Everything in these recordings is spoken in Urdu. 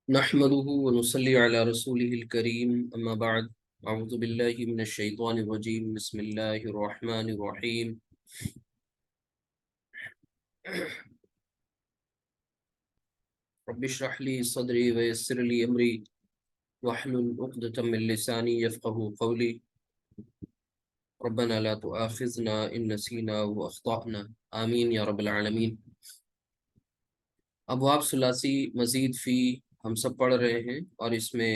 نحمده ونصلي على رسوله الكريم أما بعد أعوذ بالله من الشيطان الرجيم بسم الله الرحمن الرحيم رب اشرح لي صدري ويسر لي أمري واحلل عقدة من لساني يفقهوا قولي ربنا لا تؤاخذنا إن نسينا وأخطأنا آمين يا رب العالمين۔ ابواب ثلاثی مزید فی ہم سب پڑھ رہے ہیں اور اس میں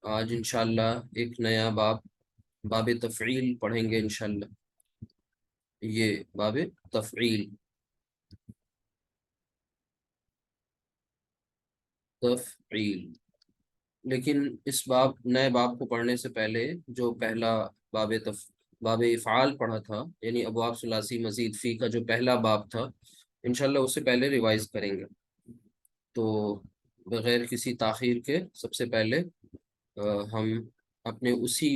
آج انشاءاللہ ایک نیا باب تفعیل پڑھیں گے انشاءاللہ۔ یہ باب تفعیل لیکن اس نئے باب کو پڑھنے سے پہلے جو پہلا باب افعال پڑھا تھا، یعنی ابواب ثلاثی مزید فی کا جو پہلا باب تھا، انشاءاللہ اسے پہلے ریوائز کریں گے۔ تو بغیر کسی تاخیر کے سب سے پہلے ہم اپنے اسی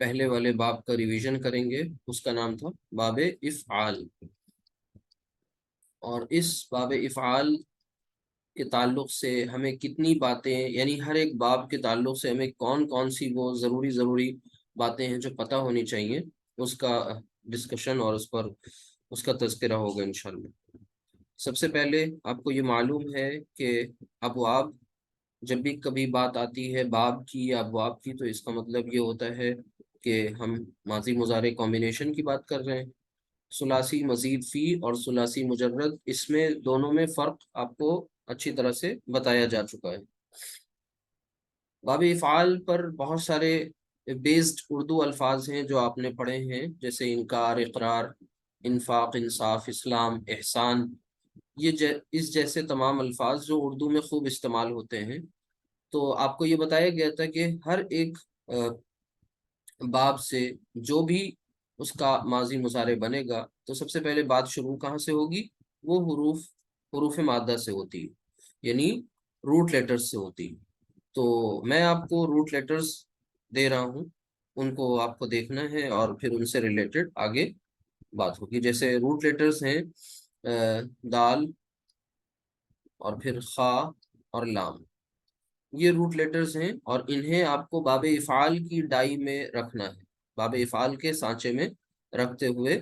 پہلے والے باب کا ریویژن کریں گے۔ اس کا نام تھا باب افعال، اور اس باب افعال کے تعلق سے ہمیں کتنی باتیں، یعنی ہر ایک باب کے تعلق سے ہمیں کون کون سی وہ ضروری باتیں ہیں جو پتہ ہونی چاہیے، اس کا ڈسکشن اور اس کا تذکرہ ہوگا انشاءاللہ۔ سب سے پہلے آپ کو یہ معلوم ہے کہ ابواب، جب بھی کبھی بات آتی ہے باب کی یا ابواب کی، تو اس کا مطلب یہ ہوتا ہے کہ ہم ماضی مضارع کمبینیشن کی بات کر رہے ہیں۔ ثلاثی مزید فی اور ثلاثی مجرد، اس میں دونوں میں فرق آپ کو اچھی طرح سے بتایا جا چکا ہے۔ باب افعال پر بہت سارے بیسڈ اردو الفاظ ہیں جو آپ نے پڑھے ہیں، جیسے انکار، اقرار، انفاق، انصاف، اسلام، احسان، اس جیسے تمام الفاظ جو اردو میں خوب استعمال ہوتے ہیں۔ تو آپ کو یہ بتایا گیا تھا کہ ہر ایک باب سے جو بھی اس کا ماضی مضارع بنے گا، تو سب سے پہلے بات شروع کہاں سے ہوگی؟ وہ حروف مادہ سے ہوتی ہے، یعنی روٹ لیٹرز سے ہوتی ہے۔ تو میں آپ کو روٹ لیٹرز دے رہا ہوں، ان کو آپ کو دیکھنا ہے اور پھر ان سے ریلیٹڈ آگے بات ہوگی۔ جیسے روٹ لیٹرز ہیں دال اور پھر خا اور لام، یہ روٹ لیٹرز ہیں، اور انہیں آپ کو باب افعال کی ڈائی میں رکھنا ہے، باب افعال کے سانچے میں رکھتے ہوئے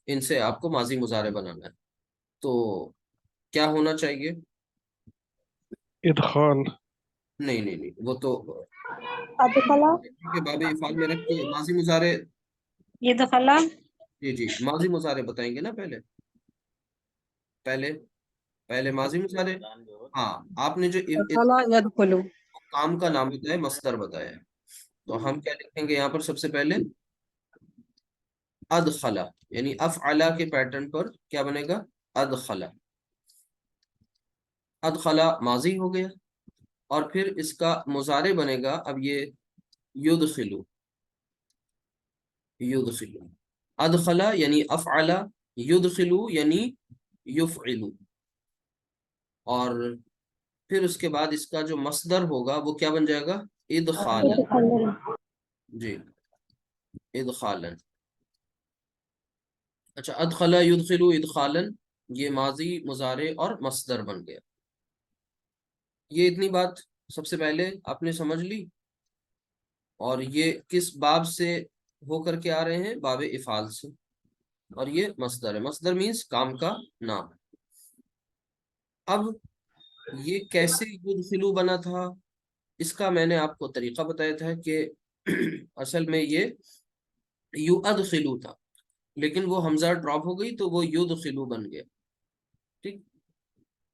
ان سے آپ کو ماضی مضارع بنانا ہے۔ تو کیا ہونا چاہیے؟ ادخال۔ نہیں، وہ تو ادخلا، کہ باب افعال میں رکھ کے ماضی مضارع، یہ دخلا، جی ماضی مضارع بتائیں گے نا پہلے ماضی مضارع۔ ہاں، آپ نے جو دخلا یدخلو، کام کا نام بتایا، مصدر بتایا ہے، تو ہم کیا لکھیں گے یہاں پر؟ سب سے پہلے ادخلا، یعنی افعلا کے پیٹرن پر کیا بنے گا؟ ادخلا۔ ادخلا ماضی ہو گیا، اور پھر اس کا مضارع بنے گا اب یہ یدخلو۔ ادخلا یعنی افعلا، یدخلو یعنی یفعلو، اور پھر اس کے بعد اس کا جو مصدر ہوگا وہ کیا بن جائے گا؟ ادخالا۔ جی، ادخالا۔ اچھا، ادخلا یدخلو ادخالا، یہ ماضی مضارع اور مصدر بن گیا۔ یہ اتنی بات سب سے پہلے آپ نے سمجھ لی، اور یہ کس باب سے ہو کر کے آ رہے ہیں؟ باب افعال سے، اور یہ مصدر ہے۔ مصدر مینس کام کا نام۔ اب یہ کیسے یدخلو بنا تھا، اس کا میں نے آپ کو طریقہ بتایا تھا کہ اصل میں یہ یدخلو تھا، لیکن وہ حمزہ ڈراپ ہو گئی تو وہ یدخلو بن گیا۔ ٹھیک،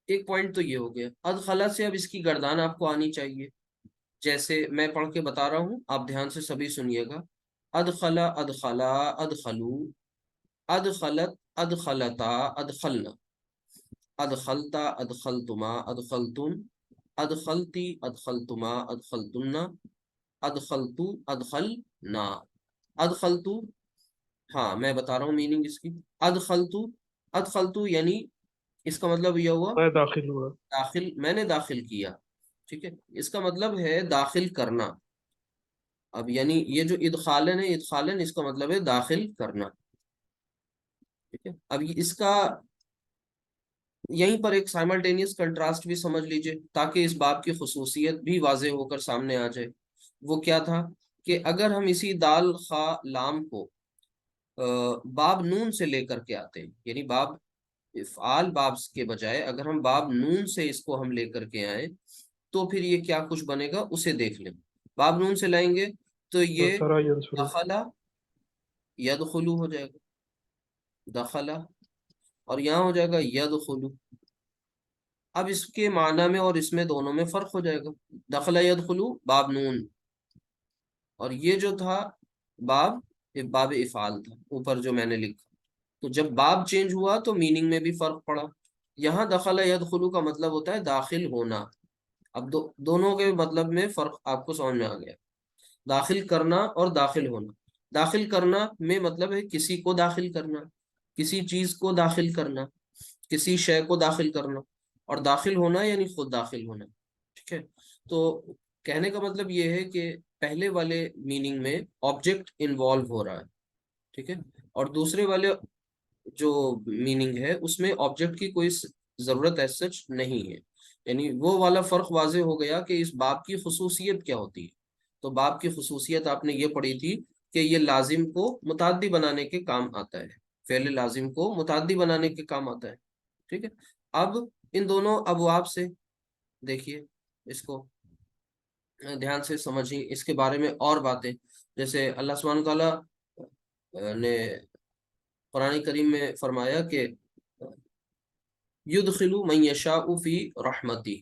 ایک پوائنٹ تو یہ ہو گیا۔ ادخلا سے اب اس کی گردان آپ کو آنی چاہیے، جیسے میں پڑھ کے بتا رہا ہوں، آپ دھیان سے سبھی سنیے گا۔ ادخلا، ادخلا، ادخلو، ادخلت، ادخلتا، ادخلنا، ادخلتا، ادخلتما، ادخلتم، ادخلتی، ادخلتما، ادخلتن، ادخلتو، ادخلنا، ادخلتو۔ ہاں، میں بتا رہا ہوں میننگ اس کی۔ ادخلتو یعنی اس کا مطلب یہ ہوا میں داخل ہوا۔ میں نے داخل کیا، ٹھیک ہے، اس کا مطلب ہے داخل کرنا۔ اب یعنی یہ جو ادخالن ہے، ادخالن اس کا مطلب ہے داخل کرنا۔ ٹھیک ہے، اب اس کا یہیں پر ایک سائملٹینیس کنٹراسٹ بھی سمجھ لیجئے تاکہ اس باب کی خصوصیت بھی واضح ہو کر سامنے آ جائے۔ وہ کیا تھا کہ اگر ہم اسی دال خا لام کو باب نون سے لے کر کے آتے ہیں، یعنی باب افعال باب کے بجائے اگر ہم باب نون سے اس کو ہم لے کر کے آئیں تو پھر یہ کیا کچھ بنے گا اسے دیکھ لیں۔ باب نون سے لائیں گے تو یہ نصرہ ینصرو، دخلا یدخلو ہو جائے گا، دخلا، اور یہاں ہو جائے گا یدخلو۔ اب اس کے معنی میں اور اس میں دونوں میں فرق ہو جائے گا۔ دخلا یدخلو باب نون، اور یہ جو تھا باب باب افعال تھا اوپر جو میں نے لکھا۔ تو جب باب چینج ہوا تو میننگ میں بھی فرق پڑا۔ یہاں دخل یدخلو کا مطلب ہوتا ہے داخل ہونا۔ اب دونوں کے مطلب میں فرق آپ کو سمجھ میں آ گیا، داخل کرنا اور داخل ہونا۔ داخل کرنا میں مطلب ہے کسی کو داخل کرنا، کسی چیز کو داخل کرنا، کسی شے کو داخل کرنا، اور داخل ہونا یعنی خود داخل ہونا۔ ٹھیک ہے، تو کہنے کا مطلب یہ ہے کہ پہلے والے میننگ میں آبجیکٹ انوالو ہو رہا ہے، ٹھیک ہے، اور دوسرے والے جو میننگ ہے اس میں آبجیکٹ کی کوئی ضرورت ایز سچ نہیں ہے۔ یعنی وہ والا فرق واضح ہو گیا کہ اس باب کی خصوصیت کیا ہوتی ہے۔ تو باب کی خصوصیت آپ نے یہ پڑھی تھی کہ یہ لازم کو متعدی بنانے کے کام آتا ہے، فعل لازم کو متعدی بنانے کے کام آتا ہے۔ ٹھیک ہے، اب ان دونوں ابواب سے دیکھیے اس کو دھیان سے سمجھیں، اس کے بارے میں اور باتیں، جیسے اللہ سبحانہ تعالیٰ نے قرآن کریم میں فرمایا کہ یدخلو من یشاء فی رحمتی،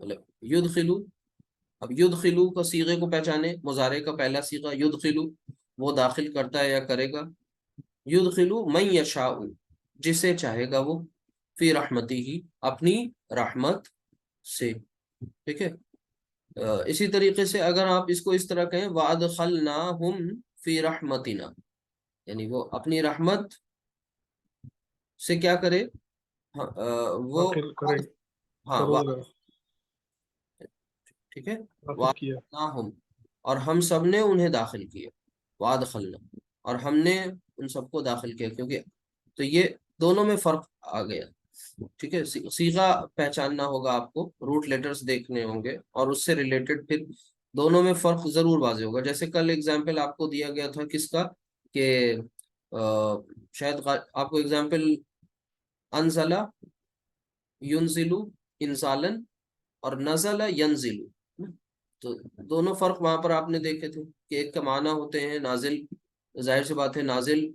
مطلب یدخلو، اب یدخلو کا صیغے کو پہچانے، مضارع کا پہلا صیغہ یدخلو، وہ داخل کرتا ہے یا کرے گا۔ یدخلو من یشاء، جسے چاہے گا وہ، فی رحمتی ہی، اپنی رحمت سے۔ ٹھیک ہے، اسی طریقے سے اگر آپ اس کو اس طرح کہیں وَأَدْخَلْنَاهُمْ فِي رَحْمَتِنَا، یعنی وہ اپنی رحمت سے کیا کرے، وہ داخل کرے، ہاں کرے گا، ٹھیک ہے، داخل کیا۔ وَأَدْخَلْنَاهُمْ، اور ہم سب نے انہیں داخل کیا، وَأَدْخَلْنَا، اور ہم نے ان سب کو داخل کیا، کیونکہ تو یہ دونوں میں فرق آ گیا۔ ٹھیک ہے، صیغہ پہچاننا ہوگا آپ کو، روٹ لیٹرز دیکھنے ہوں گے، اور اس سے ریلیٹڈ پھر دونوں میں فرق ضرور واضح ہوگا۔ جیسے کل اگزامپل آپ کو دیا گیا تھا کس کا، کہ شاید آپ کو اگزامپل انزلہ ینزلو انزالن اور نزل ینزلو، تو دونوں فرق وہاں پر آپ نے دیکھے تھے کہ ایک کا معنی ہوتے ہیں نازل، ظاہر سی بات ہے نازل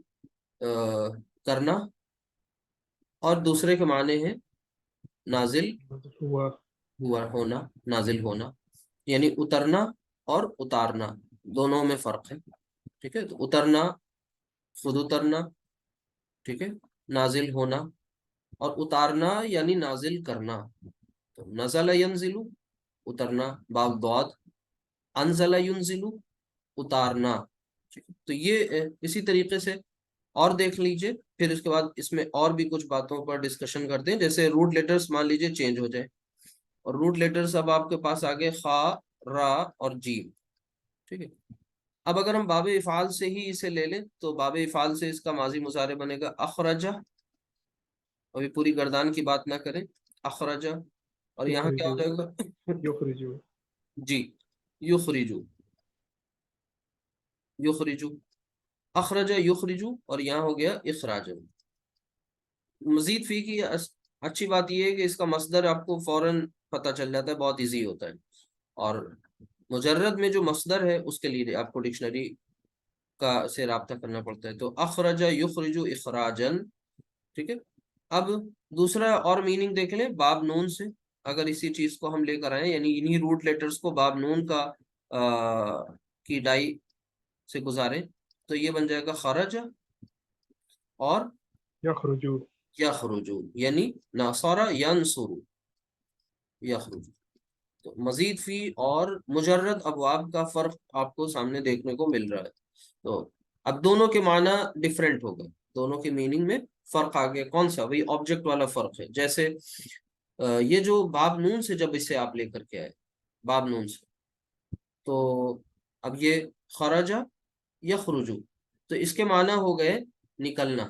کرنا، اور دوسرے کے معنی ہیں نازل ہوا، ہوا ہونا، نازل ہونا، یعنی اترنا اور اتارنا، دونوں میں فرق ہے۔ ٹھیک ہے، تو اترنا خود اترنا، ٹھیک ہے، نازل ہونا، اور اتارنا یعنی نازل کرنا۔ تو نزل ینزلو اترنا باب ضاد، انزل ینزلو اتارنا۔ تو یہ اسی طریقے سے اور دیکھ لیجئے، پھر اس کے بعد اس میں اور بھی کچھ باتوں پر ڈسکشن کرتے ہیں، جیسے روٹ لیٹرز مان لیجئے چینج ہو جائے، اور روٹ لیٹرز اب آپ کے پاس آگے خا، را اور جیم۔ ٹھیک ہے، اب اگر ہم باب افعال سے ہی اسے لے لیں تو باب افعال سے اس کا ماضی مضارع بنے گا اخرجہ، ابھی پوری گردان کی بات نہ کریں، اخرجہ، اور یہاں کیا ہو یخرجو، جائے گا یخرجو، جی، یخرجو، یخرجو، اخرجہ یخرجو، اور یہاں ہو گیا اخراج۔ مزید فی کی اچھی بات یہ ہے کہ اس کا مصدر آپ کو فوراً پتہ چل جاتا ہے، بہت ایزی ہوتا ہے، اور مجرد میں جو مصدر ہے اس کے لیے آپ کو ڈکشنری کا سے رابطہ کرنا پڑتا ہے۔ تو اخرج یخرج اخراجن، ٹھیک ہے۔ اب دوسرا اور میننگ دیکھ لیں باب نون سے، اگر اسی چیز کو ہم لے کر آئیں، یعنی انہی روٹ لیٹرز کو باب نون کا کی ڈائی سے گزاریں، تو یہ بن جائے گا خرج اور یخرجو، یخرجو، یعنی ناصر ینصر یخرج۔ تو مزید فی اور مجرد ابواب کا فرق آپ کو سامنے دیکھنے کو مل رہا ہے۔ تو اب دونوں کے معنی ڈفرینٹ ہو گئے، دونوں کے میننگ میں فرق آ گیا۔ کون سا؟ وہی آبجیکٹ والا فرق ہے۔ جیسے یہ جو باب نون سے جب اسے آپ لے کر کے آئے، باب نون سے، تو اب یہ خرجہ یخرجو، تو اس کے معنی ہو گئے نکلنا،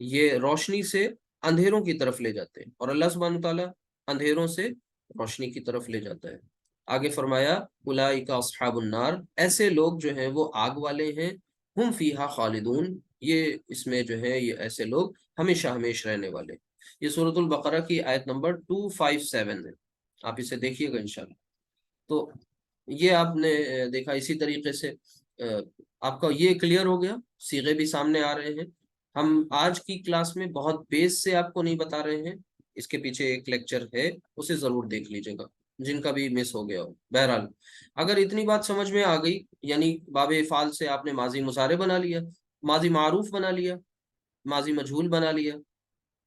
یہ روشنی سے اندھیروں کی طرف لے جاتے ہیں، اور اللہ سبحانہ تعالیٰ اندھیروں سے روشنی کی طرف لے جاتا ہے۔ آگے فرمایا اولئک اصحاب النار، ایسے لوگ جو ہیں وہ آگ والے ہیں، ہم فیہا خالدون، یہ اس میں جو ہے یہ ایسے لوگ ہمیشہ ہمیش رہنے والے۔ یہ سورۃ البقرہ کی آیت نمبر 257 ہے، آپ اسے دیکھیے گا انشاءاللہ۔ تو یہ آپ نے دیکھا، اسی طریقے سے آپ کا یہ کلیئر ہو گیا، صیغے بھی سامنے آ رہے ہیں۔ ہم آج کی کلاس میں بہت بیس سے آپ کو نہیں بتا رہے ہیں، اس کے پیچھے ایک لیکچر ہے، اسے ضرور دیکھ لیجیے گا جن کا بھی مس ہو گیا ہو۔ بہرحال اگر اتنی بات سمجھ میں آ گئی، یعنی باب افعال سے آپ نے ماضی مضارع بنا لیا، ماضی معروف بنا لیا، ماضی مجہول بنا لیا،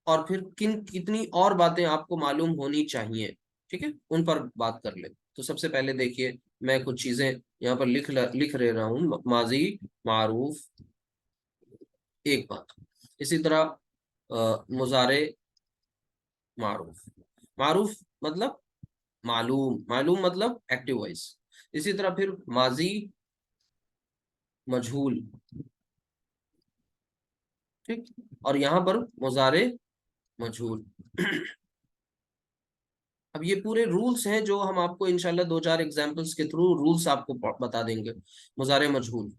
اور پھر کتنی اور باتیں آپ کو معلوم ہونی چاہیے، ٹھیک ہے، ان پر بات کر لیں۔ تو سب سے پہلے دیکھیے، میں کچھ چیزیں یہاں پر لکھ رہا ہوں۔ ماضی معروف ایک بات، اسی طرح مضارع معروف، معروف مطلب معلوم، معلوم مطلب ایکٹیو وائس، اسی طرح پھر ماضی مجہول، ٹھیک، اور یہاں پر مضارع مجہول۔ اب یہ پورے رولز ہیں جو ہم آپ کو انشاءاللہ 2-4 ایگزامپلس کے تھرو رولز آپ کو بتا دیں گے۔ مضارع مجہول،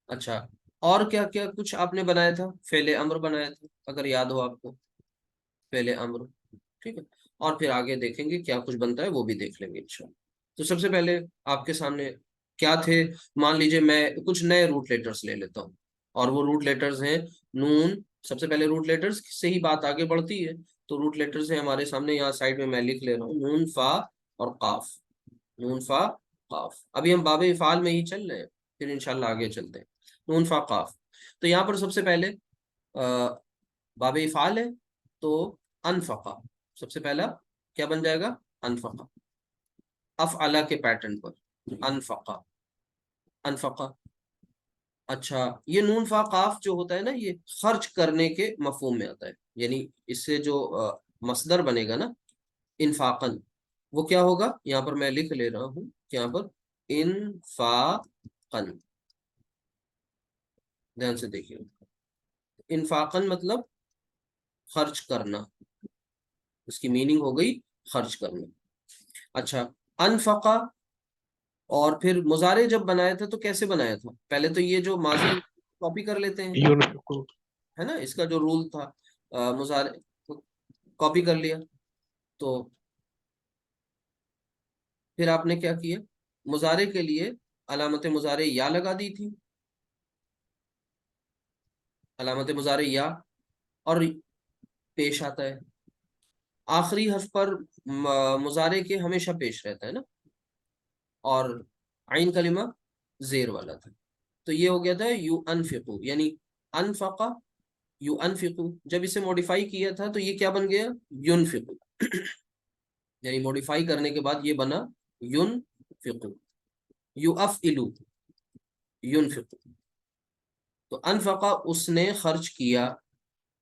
اچھا، اور کیا کیا کچھ آپ نے بنایا تھا؟ فعل امر بنایا تھا اگر یاد ہو آپ کو، فعل امر، ٹھیک ہے، اور پھر آگے دیکھیں گے کیا کچھ بنتا ہے، وہ بھی دیکھ لیں گے انشاءاللہ۔ تو سب سے پہلے آپ کے سامنے کیا تھے، مان لیجئے میں کچھ نئے روٹ لیٹرز لے لیتا ہوں، اور وہ روٹ لیٹرز ہیں نون۔ سب سے پہلے روٹ لیٹرز سے ہی بات آگے بڑھتی ہے، تو روٹ لیٹرز ہیں ہمارے سامنے، یہاں سائڈ میں لکھ لے رہا ہوں، نون، فا اور قاف، نون، فا، قاف۔ ابھی ہم باب افعال میں ہی چل رہے ہیں، پھر انشاءاللہ آگے چلتے ہیں۔ نون، فا، قاف، تو یہاں پر سب سے پہلے باب افعال ہے، تو انفقا، سب سے پہلا کیا بن جائے گا؟ انفقا، افعلا کے پیٹرن پر، انفقا، انفقا۔ اچھا، یہ نون فا قاف جو ہوتا ہے نا، یہ خرچ کرنے کے مفہوم میں آتا ہے، یعنی اس سے جو مصدر بنے گا نا انفاقن، وہ کیا ہوگا؟ یہاں پر میں لکھ لے رہا ہوں، یہاں پر انفاقن، دھیان سے دیکھیے، انفاقن مطلب خرچ کرنا، اس کی میننگ ہو گئی خرچ کرنا۔ اچھا، انفقا، اور پھر مضارع جب بنایا تھا تو کیسے بنایا تھا؟ پہلے تو یہ جو ماضی کاپی کر لیتے ہیں، ينفقون. ہے نا، اس کا جو رول تھا مضارع کاپی کر لیا، تو پھر آپ نے کیا کیا؟ مضارع کے لیے علامت مضارع یا لگا دی تھی، علامت مضارع یا، اور پیش آتا ہے آخری حرف پر مضارع کے ہمیشہ پیش رہتا ہے نا، اور عین کلمہ زیر والا تھا، تو یہ ہو گیا تھا یو انفقو، یعنی انفقا یو انفقو۔ جب اسے موڈیفائی کیا تھا تو یہ کیا بن گیا؟ ینفقو، یعنی موڈیفائی کرنے کے بعد یہ بنا ینفقو، یو افعلو، ینفقو، تو انفقا اس نے خرچ کیا،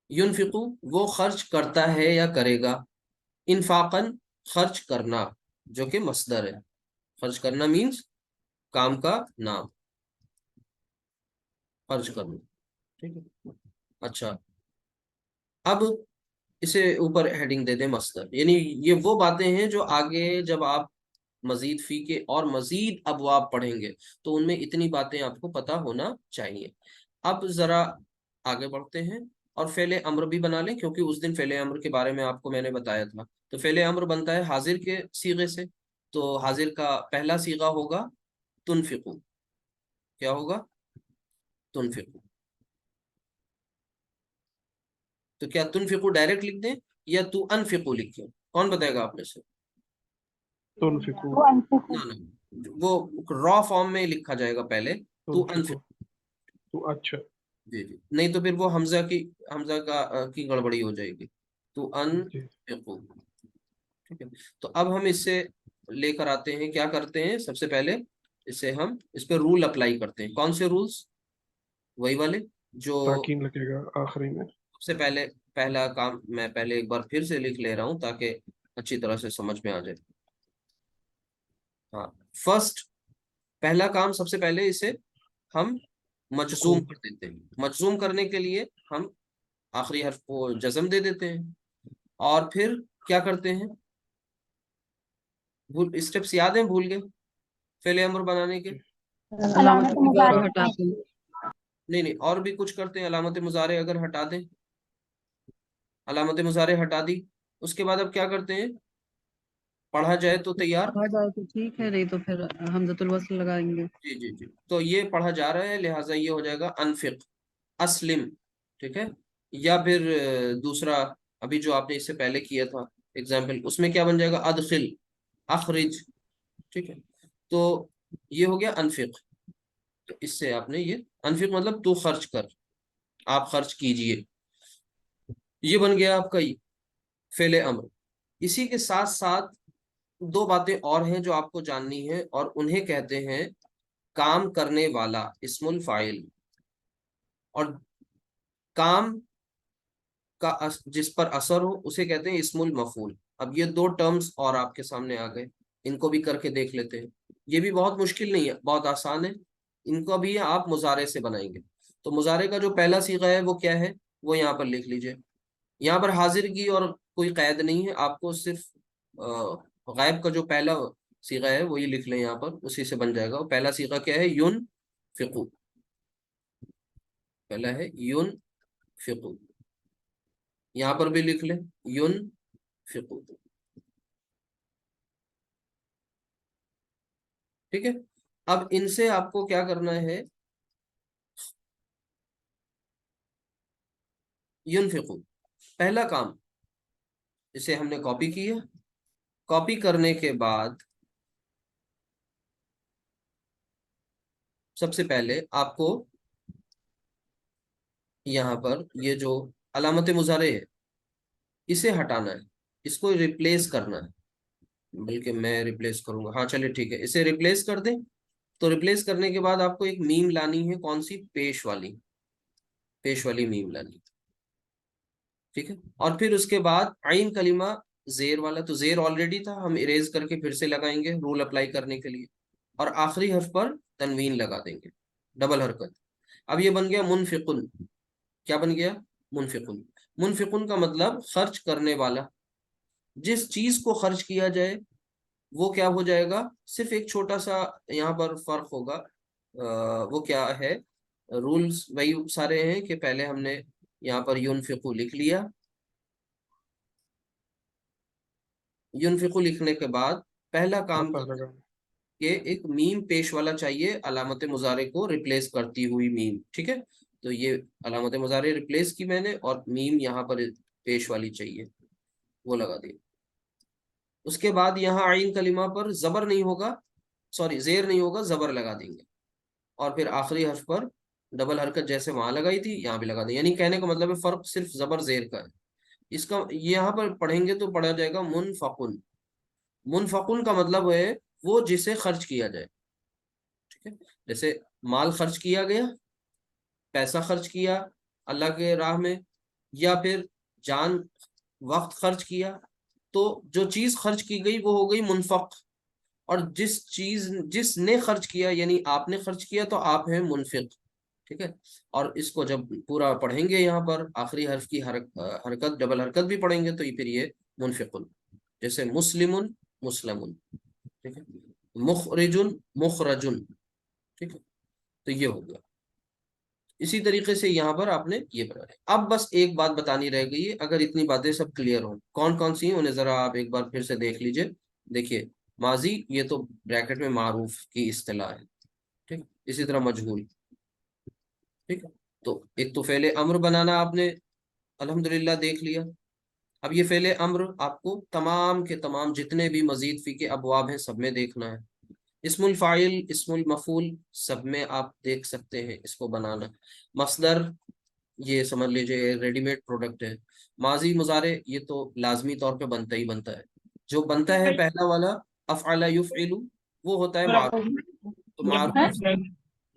ینفقو وہ خرچ کرتا ہے یا کرے گا، انفاقن خرچ کرنا جو کہ مصدر ہے، خرچ کرنا مینز کام کا نام، خرچ کرنا، ٹھیک ہے۔ اچھا، اب اسے اوپر ہیڈنگ دے دیں مصدر، یعنی یہ وہ باتیں ہیں جو آگے جب آپ مزید فی کے اور مزید ابواب پڑھیں گے تو ان میں اتنی باتیں آپ کو پتہ ہونا چاہیے۔ اب ذرا آگے بڑھتے ہیں، اور فعل امر بھی بنا لیں، کیونکہ اس دن فعل امر کے بارے میں آپ کو میں نے بتایا تھا۔ تو فعل امر بنتا ہے حاضر کے صیغے سے، تو حاضر کا پہلا صیغہ ہوگا تنفقو، کیا ہوگا؟ تنفقو۔ تو کیا تنفقو ڈائریکٹ لکھ دیں یا تو انفقو لکھیں؟ کون بتائے گا آپ میں سے؟ تنفقوا. نہ وہ را فارم میں لکھا جائے گا پہلے، تو تنفقوا. انفقو، تو اچھا. جی جی، نہیں تو پھر وہ حمزہ کی گڑبڑی ہو جائے گی، تو جی. انفقو، ٹھیک ہے۔ تو اب ہم اس سے لے کر آتے ہیں، کیا کرتے ہیں؟ سب سے پہلے ہم اس پہ رول اپلائی کرتے ہیں۔ کون سے رولز؟ وہی والے جو تاکین لگے گا آخری میں. سب سے پہلا کام میں پہلے ایک بار پھر سے لکھ لے رہا ہوں تاکہ اچھی طرح سے سمجھ میں آ جائے۔ ہاں، فرسٹ، پہلا کام سب سے پہلے اسے ہم مجزوم سکون. کر دیتے ہیں۔ مجزوم کرنے کے لیے ہم آخری حرف کو جزم دے دیتے ہیں، اور پھر کیا کرتے ہیں، اسٹیپس یاد ہیں بھول گئے فعل امر بنانے کے؟ علامت مضارع ہٹا کے نہیں نہیں، اور بھی کچھ کرتے ہیں، علامت مضارع اگر ہٹا دیں، علامت مضارع ہٹا دی، اس کے بعد اب کیا کرتے ہیں، پڑھا جائے تو تیار؟ پڑھا جائے تو ٹھیک ہے، نہیں تو پھر حمزۃ الوصل لگائیں گے۔ جی جی جی، تو یہ پڑھا جا رہا ہے لہٰذا یہ ہو جائے گا انفق، اسلم، ٹھیک ہے؟ یا پھر دوسرا ابھی جو آپ نے اس سے پہلے کیا تھا ایگزامپل، اس میں کیا بن جائے گا، ادخل، اخرج، ٹھیک ہے؟ تو یہ ہو گیا انفق، تو اس سے آپ نے یہ انفق مطلب تو خرچ کر، آپ خرچ کیجئے، یہ بن گیا آپ کا فعل امر۔ اسی کے ساتھ ساتھ دو باتیں اور ہیں جو آپ کو جاننی ہیں، اور انہیں کہتے ہیں کام کرنے والا، اسم الفاعل، اور کام کا جس پر اثر ہو اسے کہتے ہیں اسم المفعول۔ اب یہ دو ٹرمز اور آپ کے سامنے آ گئے، ان کو بھی کر کے دیکھ لیتے ہیں، یہ بھی بہت مشکل نہیں ہے، بہت آسان ہے، ان کو بھی آپ مضارع سے بنائیں گے۔ تو مضارع کا جو پہلا صیغہ ہے وہ کیا ہے، وہ یہاں پر لکھ لیجئے، یہاں پر حاضر کی اور کوئی قید نہیں ہے، آپ کو صرف غائب کا جو پہلا صیغہ ہے وہ یہ لکھ لیں یہاں پر، اسی سے بن جائے گا۔ پہلا صیغہ کیا ہے، ینفقو، پہلا ہے ینفقو، یہاں پر بھی لکھ لیں ینفقو، ٹھیک ہے؟ اب ان سے آپ کو کیا کرنا ہے، ینفقو پہلا کام، اسے ہم نے کاپی کیا، کاپی کرنے کے بعد سب سے پہلے آپ کو یہاں پر یہ جو علامت مضارع ہے اسے ہٹانا ہے، اس کو ریپلیس کرنا ہے، بلکہ میں ریپلیس کروں گا، ہاں چلیے ٹھیک ہے، اسے ریپلیس کر دیں۔ تو ریپلیس کرنے کے بعد آپ کو ایک میم لانی ہے، کون سی، پیش والی، پیش والی میم لانی، ٹھیک ہے؟ اور پھر اس کے بعد عین کلمہ زیر والا، تو زیر آلریڈی تھا، ہم اریز کر کے پھر سے لگائیں گے رول اپلائی کرنے کے لیے، اور آخری حرف پر تنوین لگا دیں گے، ڈبل حرکت۔ اب یہ بن گیا منفقن، کیا بن گیا، منفقن۔ منفقن کا مطلب خرچ کرنے والا، جس چیز کو خرچ کیا جائے وہ کیا ہو جائے گا، صرف ایک چھوٹا سا یہاں پر فرق ہوگا، وہ کیا ہے، رولز وہی سارے ہیں کہ پہلے ہم نے یہاں پر ینفقو لکھ لیا، ینفقو لکھنے کے بعد پہلا کام پتہ لگا کہ ایک میم پیش والا چاہیے علامت مضارع کو ریپلیس کرتی ہوئی میم، ٹھیک ہے؟ تو یہ علامت مضارع ریپلیس کی میں نے، اور میم یہاں پر پیش والی چاہیے، وہ لگا دی۔ اس کے بعد یہاں عین کلمہ پر زبر نہیں ہوگا، سوری زیر نہیں ہوگا، زبر لگا دیں گے، اور پھر آخری حرف پر ڈبل حرکت جیسے وہاں لگائی تھی یہاں بھی لگا دیں، یعنی کہنے کا مطلب ہے فرق صرف زبر زیر کا ہے۔ اس کا یہاں پر پڑھیں گے تو پڑھا جائے گا منفقن، منفقن کا مطلب ہے وہ جسے خرچ کیا جائے، ٹھیک ہے؟ جیسے مال خرچ کیا گیا، پیسہ خرچ کیا اللہ کے راہ میں، یا پھر جان، وقت خرچ کیا، تو جو چیز خرچ کی گئی وہ ہو گئی منفق، اور جس نے خرچ کیا یعنی آپ نے خرچ کیا تو آپ ہیں منفق، ٹھیک ہے؟ اور اس کو جب پورا پڑھیں گے یہاں پر آخری حرف کی حرکت ڈبل حرکت بھی پڑھیں گے تو یہ پھر یہ منفقن، جیسے مسلمن، مسلمن، ٹھیک ہے؟ مخرجن، مخرجن، ٹھیک ہے؟ تو یہ ہو گیا۔ اسی طریقے سے یہاں پر آپ نے یہ بنا ہے۔ اب بس ایک بات بتانی رہ گئی ہے، اگر اتنی باتیں سب کلیئر ہوں، کون کون سی ہیں انہیں ذرا آپ ایک بار پھر سے دیکھ لیجئے۔ دیکھیے ماضی، یہ تو بریکٹ میں معروف کی اصطلاح ہے، ٹھیک؟ اسی طرح مجہول، ٹھیک ہے؟ تو ایک تو فعل امر بنانا آپ نے الحمدللہ دیکھ لیا۔ اب یہ فعل امر آپ کو تمام کے تمام جتنے بھی مزید فی کے ابواب ہیں سب میں دیکھنا ہے، اسم الفاعل، اسم المفعول سب میں آپ دیکھ سکتے ہیں اس کو بنانا۔ مصدر یہ سمجھ لیجئے ریڈی میڈ پروڈکٹ ہے۔ ماضی مضارع یہ تو لازمی طور پہ بنتا ہی بنتا ہے، جو بنتا ہے پہلا والا افعل یفعل وہ ہوتا ہے معروف، تو معروف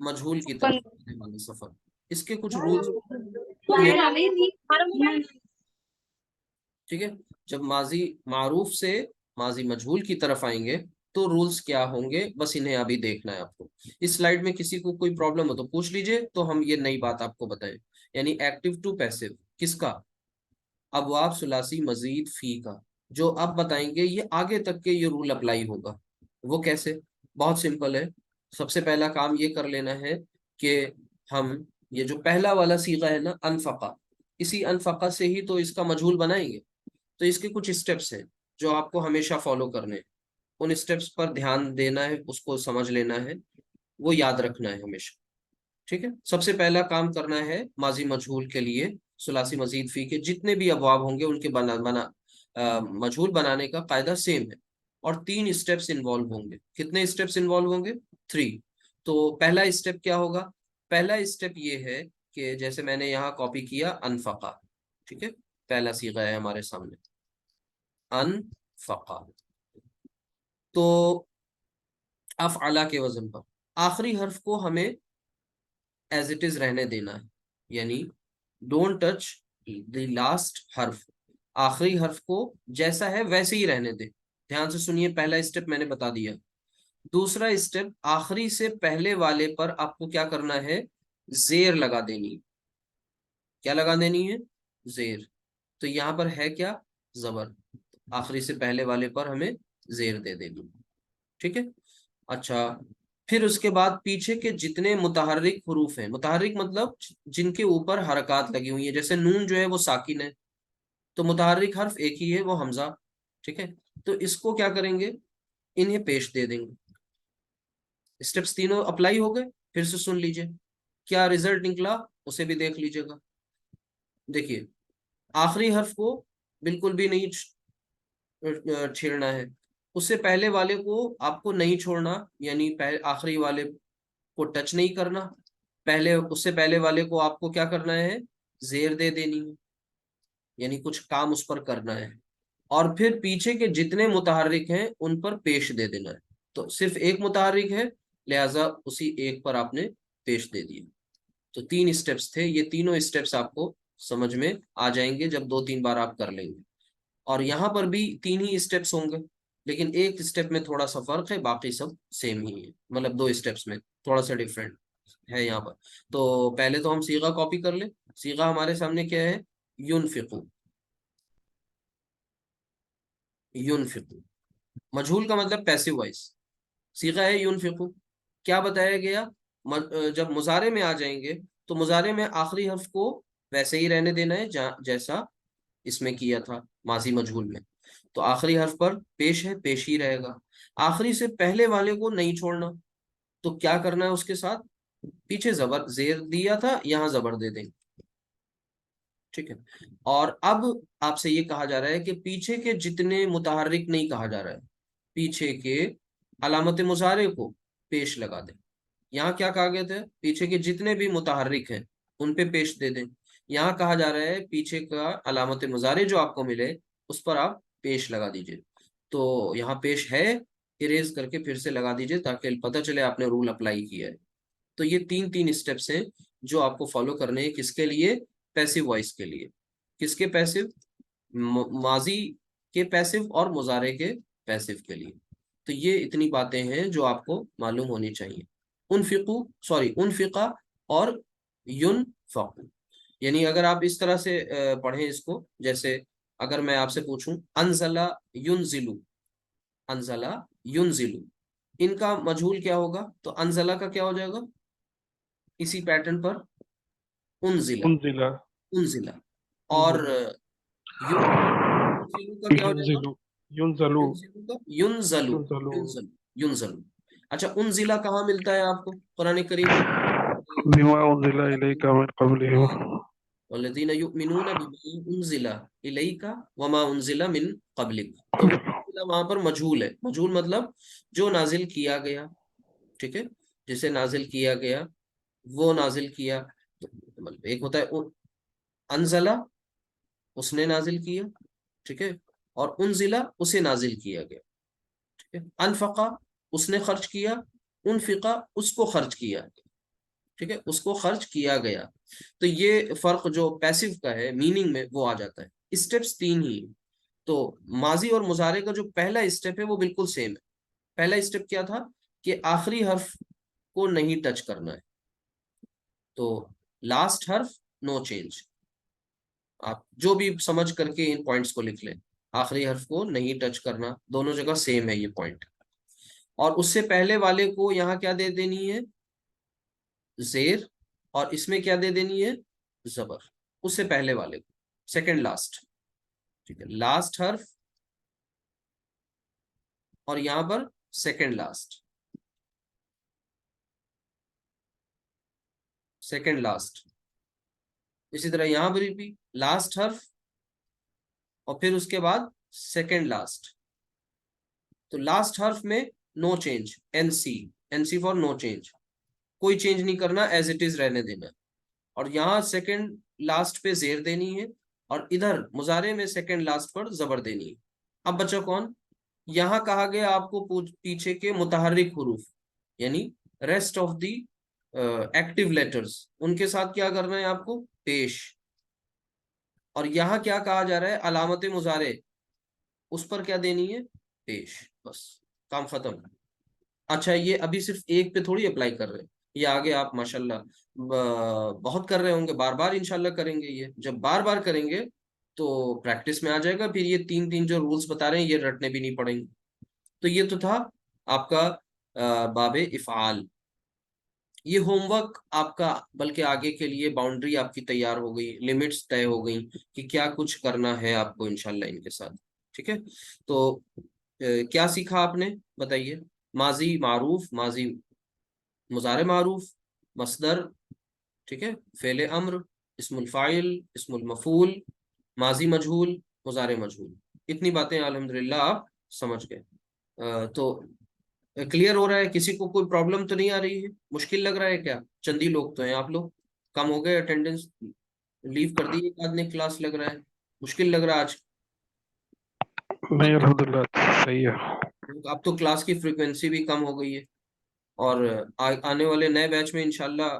مجہول کی طرف آنے والا سفر، اس کے کچھ رولز، ٹھیک ہے؟ جب ماضی معروف سے ماضی مجہول کی طرف آئیں گے تو رولز کیا ہوں گے، بس انہیں ابھی دیکھنا ہے آپ کو۔ اس سلائیڈ میں کسی کو کوئی پرابلم ہو تو پوچھ لیجئے، تو ہم یہ نئی بات آپ کو بتائیں، یعنی ایکٹیو ٹو پیسو، کس کا؟ ابواب ثلاثی مزید فی کا. جو اب بتائیں گے یہ آگے تک کے یہ رول اپلائی ہوگا. وہ کیسے؟ بہت سمپل ہے. سب سے پہلا کام یہ کر لینا ہے کہ ہم یہ جو پہلا والا صیغہ ہے نا انفقا، اسی انفقا سے ہی تو اس کا مجہول بنائیں گے. تو اس کے کچھ اسٹیپس ہیں جو آپ کو ہمیشہ فالو کرنے ہیں. ان اسٹیپس پر دھیان دینا ہے، اس کو سمجھ لینا ہے، وہ یاد رکھنا ہے ہمیشہ. ٹھیک ہے. سب سے پہلا کام کرنا ہے ماضی مجہول کے لیے ثلاثی مزید فی کے جتنے بھی ابواب ہوں گے ان کے مجہول بنانے کا قاعدہ سیم ہے. اور 3 اسٹیپس انوالو ہوں گے. کتنے اسٹیپس انوالو ہوں گے؟ 3. تو پہلا اسٹیپ کیا ہوگا؟ پہلا اسٹیپ یہ ہے کہ جیسے میں نے یہاں کاپی کیا انفقا. ٹھیک ہے. پہلا صیغہ ہے ہمارے سامنے انفقا. تو افعلا کے وزن پر آخری حرف کو ہمیں ایز اٹ از رہنے دینا ہے. یعنی ڈونٹ ٹچ دی لاسٹ حرف. آخری حرف کو جیسا ہے ویسے ہی رہنے دے. دھیان سے سنیے، پہلا اسٹیپ میں نے بتا دیا. دوسرا اسٹیپ، آخری سے پہلے والے پر آپ کو کیا کرنا ہے؟ زیر لگا دینی. کیا لگا دینی ہے؟ زیر. تو یہاں پر ہے کیا؟ زبر. آخری سے پہلے والے پر ہمیں زیر دے دینی. ٹھیک ہے. اچھا، پھر اس کے بعد پیچھے کے جتنے متحرک حروف ہیں، متحرک مطلب جن کے اوپر حرکات لگی ہوئی ہیں، جیسے نون جو ہے وہ ساکن ہے تو متحرک حرف ایک ہی ہے، وہ حمزہ. ٹھیک ہے. تو اس کو کیا کریں گے؟ انہیں پیش دے دیں گے. اسٹیپس تینوں اپلائی ہو گئے. پھر سے سن لیجئے کیا ریزلٹ نکلا، اسے بھی دیکھ لیجئے گا. دیکھیے آخری حرف کو بالکل بھی نہیں چھیڑنا ہے. اس سے پہلے والے کو آپ کو نہیں چھوڑنا، یعنی آخری والے کو ٹچ نہیں کرنا. اس سے پہلے والے کو آپ کو کیا کرنا ہے؟ زیر دے دینی ہے، یعنی کچھ کام اس پر کرنا ہے. اور پھر پیچھے کے جتنے متحرک ہیں ان پر پیش دے دینا ہے. تو صرف ایک متحرک ہے لہذا اسی ایک پر آپ نے پیش دے دیا. تو 3 اسٹیپس تھے. یہ تینوں اسٹیپس آپ کو سمجھ میں آ جائیں گے جب 2-3 بار آپ کر لیں گے. اور یہاں پر بھی 3 ہی اسٹیپس ہوں گے، لیکن ایک اسٹیپ میں تھوڑا سا فرق ہے، باقی سب سیم ہی ہے. مطلب 2 اسٹیپس میں تھوڑا سا ڈیفرنٹ ہے یہاں پر. تو پہلے تو ہم صیغہ کاپی کر لیں. صیغہ ہمارے سامنے کیا ہے؟ ينفقو. ينفقو مجہول کا مطلب پیسو وائس. صیغہ ہے ينفقو. کیا بتایا گیا؟ جب مضارع میں آ جائیں گے تو مضارع میں آخری حرف کو ویسے ہی رہنے دینا ہے جیسا اس میں کیا تھا ماضی مجہول میں. تو آخری حرف پر پیش ہے، پیش ہی رہے گا. آخری سے پہلے والے کو نہیں چھوڑنا. تو کیا کرنا ہے اس کے ساتھ؟ پیچھے زبر زیر دیا تھا، یہاں زبر دے دیں. ٹھیک ہے. اور اب آپ سے یہ کہا جا رہا ہے کہ پیچھے کے جتنے متحرک نہیں کہا جا رہا ہے، پیچھے کے علامت مضارع کو پیش لگا دیں. یہاں کیا کہا گیا تھا؟ پیچھے کے جتنے بھی متحرک ہیں ان پہ پیش دے دیں. یہاں کہا جا رہا ہے پیچھے کا علامت مضارع جو آپ کو ملے اس پر آپ پیش لگا دیجئے. تو یہاں پیش ہے، اریز کر کے پھر سے لگا دیجئے تاکہ پتہ چلے آپ نے رول اپلائی کیا ہے. تو یہ 3 اسٹیپس ہیں جو آپ کو فالو کرنے ہیں. کس کے لیے؟ پیسو وائس کے لیے. کس کے پیسو؟ ماضی کے پیسو اور مضارع کے پیسو کے لیے. تو یہ اتنی باتیں ہیں جو آپ کو معلوم ہونی چاہیے. انفقا اور ينفقو. یعنی اگر آپ اس طرح سے پڑھیں اس کو، جیسے اگر میں آپ سے پوچھوں انزلہ ينزلو، انزلہ ينزلو، ان کا مجہول کیا ہوگا؟ تو انزلہ کا کیا ہو جائے گا؟ اسی پیٹرن پر انزلہ، انزلہ انزلہ. اور ينزلو کا کیا ہو جائے گا؟ ينزلو ينزلو کا ينزلو. ينزلو ينزلو ينزلو. اچھا انزلہ کہاں ملتا ہے آپ کو قرآن کریم میں؟ بما انزل الیک من قبله والذین یؤمنون بما انزل الیک وما انزل من قبلک. تو انزل وہاں پر مجہول ہے. مجہول مطلب جو نازل کیا گیا. ٹھیک ہے. جسے نازل کیا گیا، وہ نازل کیا. ایک ہوتا ہے انزلہ، اس نے نازل کیا. ٹھیک ہے. اور انزلہ، اسے نازل کیا گیا. ٹھیک ہے. انفقا، اس نے خرچ کیا. انفقا، اس کو خرچ کیا. ٹھیک ہے. اس کو خرچ کیا گیا. تو یہ فرق جو پیسو کا ہے میننگ میں وہ آ جاتا ہے. اسٹیپس 3 ہی. تو ماضی اور مضارع کا جو پہلا اسٹیپ ہے وہ بالکل سیم ہے. پہلا اسٹیپ کیا تھا کہ آخری حرف کو نہیں ٹچ کرنا ہے. تو لاسٹ حرف نو چینج. آپ جو بھی سمجھ کر کے ان پوائنٹس کو لکھ لیں، آخری حرف کو نہیں ٹچ کرنا، دونوں جگہ سیم ہے یہ پوائنٹ. اور اس سے پہلے والے کو یہاں کیا دے دینی ہے؟ زیر. اور اس میں کیا دے دینی ہے؟ زبر. اس سے پہلے والے کو، سیکنڈ لاسٹ. ٹھیک ہے، لاسٹ حرف اور یہاں per second last, second last. اسی طرح یہاں پر بھی لاسٹ حرف اور پھر اس کے بعد سیکنڈ لاسٹ. تو لاسٹ حرف میں no change, N C, N C for no change, کوئی چینج نہیں کرنا، ایز اٹ از رہنے دینا. اور یہاں سیکنڈ لاسٹ پہ زیر دینی ہے، اور ادھر مضارع میں سیکنڈ لاسٹ پر زبر دینی ہے. اب بچہ کون؟ یہاں کہا گیا آپ کو پیچھے کے متحرک حروف، یعنی rest of the active letters, ان کے ساتھ کیا کرنا ہے آپ کو؟ پیش. اور یہاں کیا کہا جا رہا ہے؟ علامت مضارع، اس پر کیا دینی ہے؟ پیش. بس کام ختم. اچھا یہ ابھی صرف ایک پہ تھوڑی اپلائی کر رہے ہیں، یہ آگے آپ ماشاءاللہ بہت کر رہے ہوں گے، بار بار انشاءاللہ کریں گے. یہ جب بار بار کریں گے تو پریکٹس میں آ جائے گا، پھر یہ تین تین جو رولز بتا رہے ہیں یہ رٹنے بھی نہیں پڑیں گے. تو یہ تو تھا آپ کا باب افعال. یہ ہوم ورک آپ کا، بلکہ آگے کے لیے باؤنڈری آپ کی تیار ہو گئی، لمٹس طے ہو گئی کہ کیا کچھ کرنا ہے آپ کو انشاءاللہ ان کے ساتھ. ٹھیک ہے، تو کیا سیکھا آپ نے بتائیے؟ ماضی معروف، ماضی مضارع معروف، مصدر، ٹھیک ہے، فعل امر، اسم الفاعل، اسم المفعول، ماضی مجہول، مضارع مجہول. اتنی باتیں الحمدللہ آپ سمجھ گئے. تو کلیئر ہو رہا ہے؟ کسی کو کوئی پرابلم تو نہیں آ رہی ہے؟ مشکل لگ رہا ہے کیا؟ چندی لوگ تو ہیں آپ لوگ، کم ہو گئے اٹینڈنس، لیو کر دی ایک آدھ نے کلاس، لگ رہا ہے مشکل لگ رہا ہے آج. نہیں الحمدللہ صحیح ہے. اب تو کلاس کی فریکوینسی بھی کم ہو گئی ہے، اور آنے والے نئے بیچ میں انشاءاللہ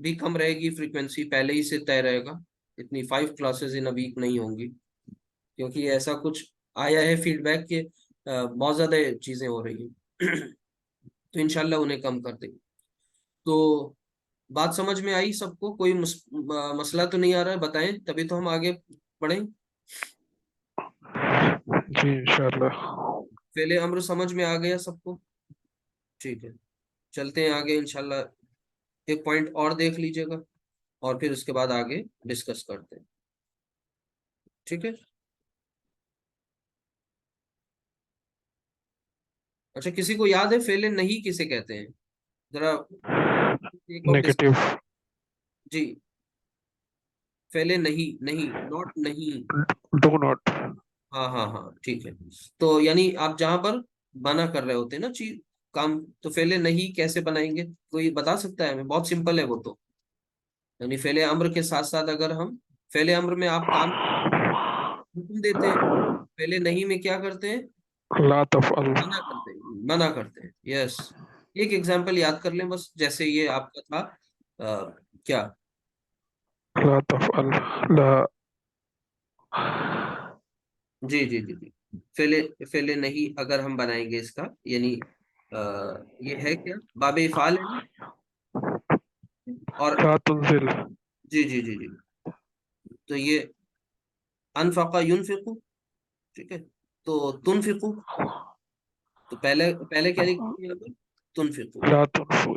بھی کم رہے گی فریکوینسی، پہلے ہی سے طے رہے گا. اتنی 5 کلاسز ان ویک نہیں ہوں گی، کیونکہ ایسا کچھ آیا ہے فیڈ بیک کہ بہت زیادہ چیزیں ہو رہی ہیں. تو انشاءاللہ انہیں کم کر دیں گے. تو بات سمجھ میں آئی سب کو؟ کوئی مسئلہ تو نہیں آ رہا ہے؟ بتائیں، تبھی تو ہم آگے بڑھیں. جی انشاءاللہ. فعل امر سمجھ میں آ گیا سب کو؟ ٹھیک ہے، چلتے ہیں آگے انشاءاللہ. ایک پوائنٹ اور دیکھ لیجئے گا اور پھر اس کے بعد آگے ڈسکس کرتے ہیں. ٹھیک ہے. اچھا کسی کو یاد ہے فعل نہیں کسے کہتے ہیں؟ ذرا ایک بار نیگیٹو. جی، فعل نہیں، نہیں، ناٹ نہیں. Do not. ہاں ہاں ہاں ٹھیک ہے. تو یعنی آپ جہاں پر منع کر رہے ہوتے ہیں نا چیز کام، تو فعل نہیں کیسے بنائیں گے؟ کوئی بتا سکتا ہے ہمیں؟ بہت سمپل ہے وہ تو. یعنی فعل امر کے ساتھ ساتھ اگر ہم فعل امر میں آپ کام حکم دیتے ہیں، فعل نہیں میں کیا کرتے ہیں؟ لا تفعل. منع کرتے ہیں، منع کرتے ہیں. یس. ایک ایگزامپل یاد کر لیں بس، جیسے یہ آپ کا تھا کیا؟ لا تفعل. لا. جی جی جی جی، فعل نہیں اگر ہم بنائیں گے اس کا، یعنی یہ ہے کیا؟ باب افعال ہے نا. اور لا تنزل. جی جی جی جی، تو یہ انفقا ینفقو، ٹھیک ہے. تو تنفقو، تو پہلے کیا لکھیں گے یہاں پر؟ تنفقو. لا تنفو.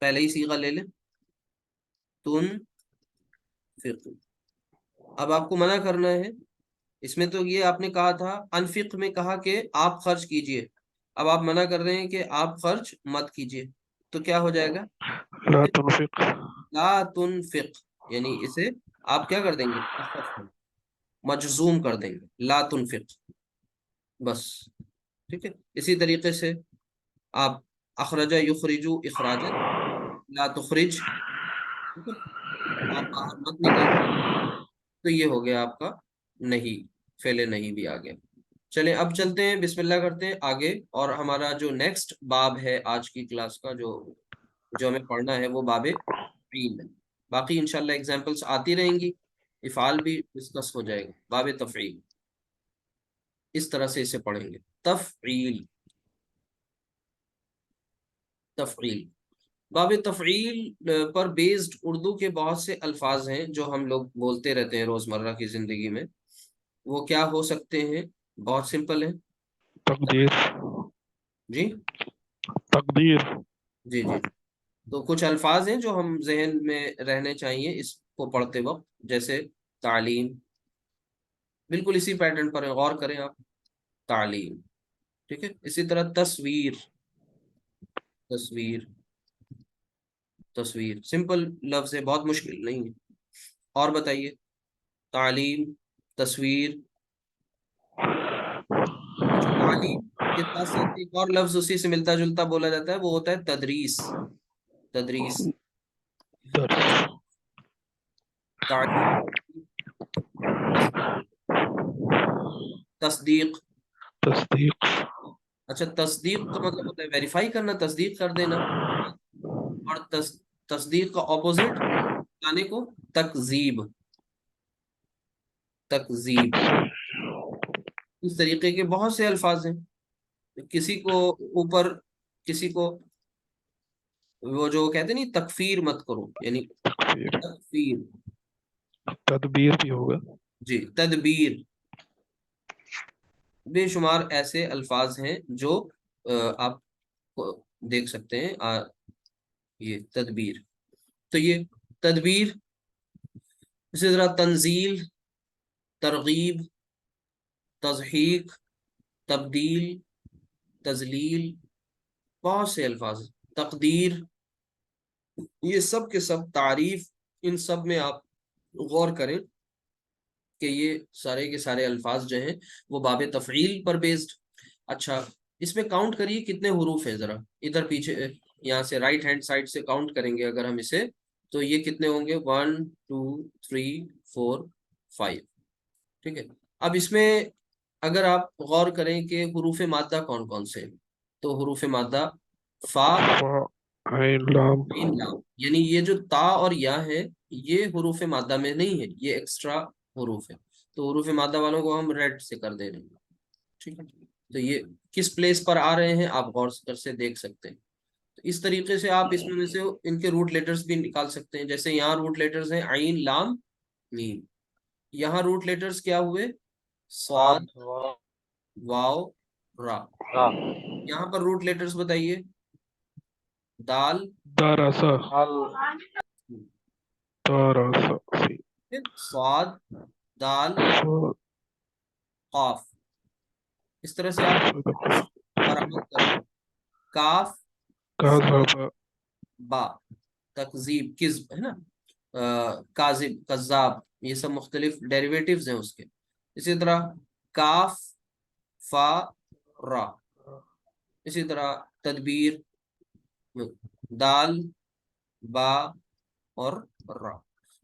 پہلے ہی صیغہ لے لیں، تنفقو. اب آپ کو منع کرنا ہے. اس میں تو یہ آپ نے کہا تھا، انفق میں کہا کہ آپ خرچ کیجئے. اب آپ منع کر رہے ہیں کہ آپ خرچ مت کیجئے، تو کیا ہو جائے گا؟ لا تنفق. لا تنفق، یعنی اسے آپ کیا کر دیں گے؟ مجزوم کر دیں گے، لا تنفق، بس. ٹھیک ہے. اسی طریقے سے آپ اخرجہ یخرجو اخراجا، لا تخرج، ٹھیک ہے، آپ باہر مت نکل. تو یہ ہو گیا آپ کا نہیں، فعل نہیں بھی آ گیا. چلیں اب چلتے ہیں، بسم اللہ کرتے ہیں آگے. اور ہمارا جو نیکسٹ باب ہے آج کی کلاس کا، جو ہمیں پڑھنا ہے، وہ باب فعیل ہے. باقی انشاءاللہ ایگزامپلس آتی رہیں گی، افعال بھی ڈسکس ہو جائے گا. باب تفعیل، اس طرح سے اسے پڑھیں گے، تفعیل، تفعیل. باب تفعیل پر بیسڈ اردو کے بہت سے الفاظ ہیں جو ہم لوگ بولتے رہتے ہیں روزمرہ کی زندگی میں. وہ کیا ہو سکتے ہیں؟ بہت سمپل ہے. تقدیر. جی تقدیر. جی جی. تو کچھ الفاظ ہیں جو ہم ذہن میں رہنے چاہیے اس کو پڑھتے وقت، جیسے تعلیم. بالکل اسی پیٹرن پر غور کریں آپ. تعلیم. ٹھیک ہے. اسی طرح تصویر. تصویر. تصویر سمپل لفظ ہے، بہت مشکل نہیں ہے. اور بتائیے. تعلیم، تصویر. اچھا، تعلیم کے ساتھ ساتھ ایک اور لفظ اسی سے ملتا جلتا بولا جاتا ہے، وہ ہوتا ہے تدریس. تدریس. درس. تعلیم. تصدیق. تصدیق. اچھا، تصدیق کا مطلب ہوتا ہے ویریفائی کرنا، تصدیق کر دینا. اور تصدیق کا اپوزٹ لانے کو تکذیب. تکذیب. اس طریقے کے بہت سے الفاظ ہیں. کسی کو اوپر، کسی کو وہ جو کہتے ہیں نہیں تکفیر مت کرو، یعنی تکفیر. تکفیر. تدبیر بھی ہوگا. جی، تدبیر. بے شمار ایسے الفاظ ہیں جو آپ کو دیکھ سکتے ہیں. یہ تدبیر. تو یہ تدبیر. اسی طرح تنزیل، ترغیب، تضحیق، تبدیل، تذلیل. بہت سے الفاظ. تقدیر. یہ سب کے سب تعریف، ان سب میں آپ غور کریں کہ یہ سارے کے سارے الفاظ جو ہیں وہ باب تفعیل پر بیسڈ. اچھا، اس میں کاؤنٹ کریے کتنے حروف ہیں، ذرا ادھر پیچھے یہاں سے رائٹ ہینڈ سائڈ سے کاؤنٹ کریں گے اگر ہم اسے، تو یہ کتنے ہوں گے؟ 1 2 3 4 5. ٹھیک ہے. اب اس میں اگر آپ غور کریں کہ حروف مادہ کون کون سے ہیں، تو حروف مادہ فا، فا، عین، لام. عین، لام. یعنی یہ جو تا اور یا ہے یہ حروف مادہ میں نہیں ہے، یہ ایکسٹرا حروف ہے. تو حروف مادہ والوں کو ہم ریڈ سے کر دے رہے ہیں. ٹھیک ہے. تو یہ کس پلیس پر آ رہے ہیں آپ غور سے دیکھ سکتے ہیں. تو اس طریقے سے آپ اس میں سے ان کے روٹ لیٹرز بھی نکال سکتے ہیں. جیسے یہاں روٹ لیٹرز ہیں عین، لام، میم. یہاں روٹ لیٹرز کیا ہوئے؟ صاد، واو، را. یہاں پر روٹ لیٹرز بتائیے. دال، داراسا. داراسا. صاد، دال، صاد. قاف. اس طرح سے آپ برآمد کریں. کاف، کاذبا. با. تکذیب، کذب ہے نا. کاذب، کذاب. یہ سب مختلف ڈیریویٹیوز ہیں اس کے. اسی طرح کاف، فا، را. اسی طرح تدبیر، دال، با اور را.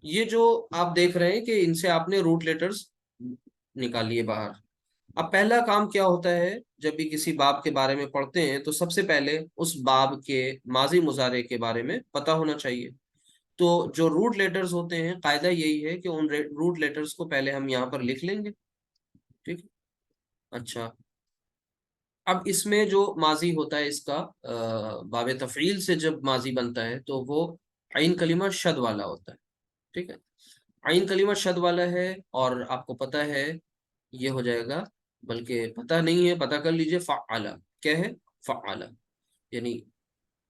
یہ جو آپ دیکھ رہے ہیں کہ ان سے آپ نے روٹ لیٹرز نکالیے باہر. اب پہلا کام کیا ہوتا ہے جب بھی کسی باب کے بارے میں پڑھتے ہیں تو سب سے پہلے اس باب کے ماضی مضارع کے بارے میں پتہ ہونا چاہیے. تو جو روٹ لیٹرز ہوتے ہیں قاعدہ یہی ہے کہ ان روٹ لیٹرز کو پہلے ہم یہاں پر لکھ لیں گے. ٹھیک. اچھا، اب اس میں جو ماضی ہوتا ہے اس کا باب تفعیل سے جب ماضی بنتا ہے تو وہ عین کلمہ شد والا ہوتا ہے. ٹھیک ہے. عین کلمہ شد والا ہے اور آپ کو پتہ ہے یہ ہو جائے گا، بلکہ پتہ نہیں ہے پتہ کر لیجئے. فعلا کیا ہے؟ فعلا. یعنی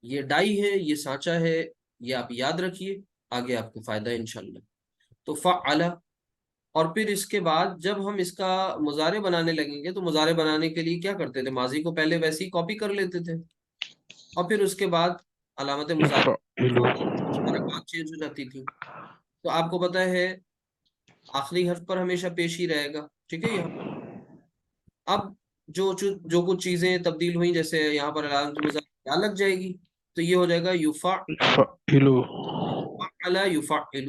یہ ڈائی ہے، یہ سانچا ہے، یہ آپ یاد رکھیے، آگے آپ کو فائدہ ہے انشاءاللہ. تو فعلا. اور پھر اس کے بعد جب ہم اس کا مضارع بنانے لگیں گے تو مضارع بنانے کے لیے کیا کرتے تھے؟ ماضی کو پہلے ویسے ہی کاپی کر لیتے تھے اور پھر اس کے بعد علامت مضارع افعلوا. حرکات چینج ہو جاتی تھی. تو آپ کو پتہ ہے آخری حرف پر ہمیشہ پیش ہی رہے گا. ٹھیک ہے. یہاں اب جو کچھ چیزیں تبدیل ہوئیں، جیسے یہاں پر علامت مضارع لگ جائے گی تو یہ ہو جائے گا یفعل. فعلوا. فعل یفعل.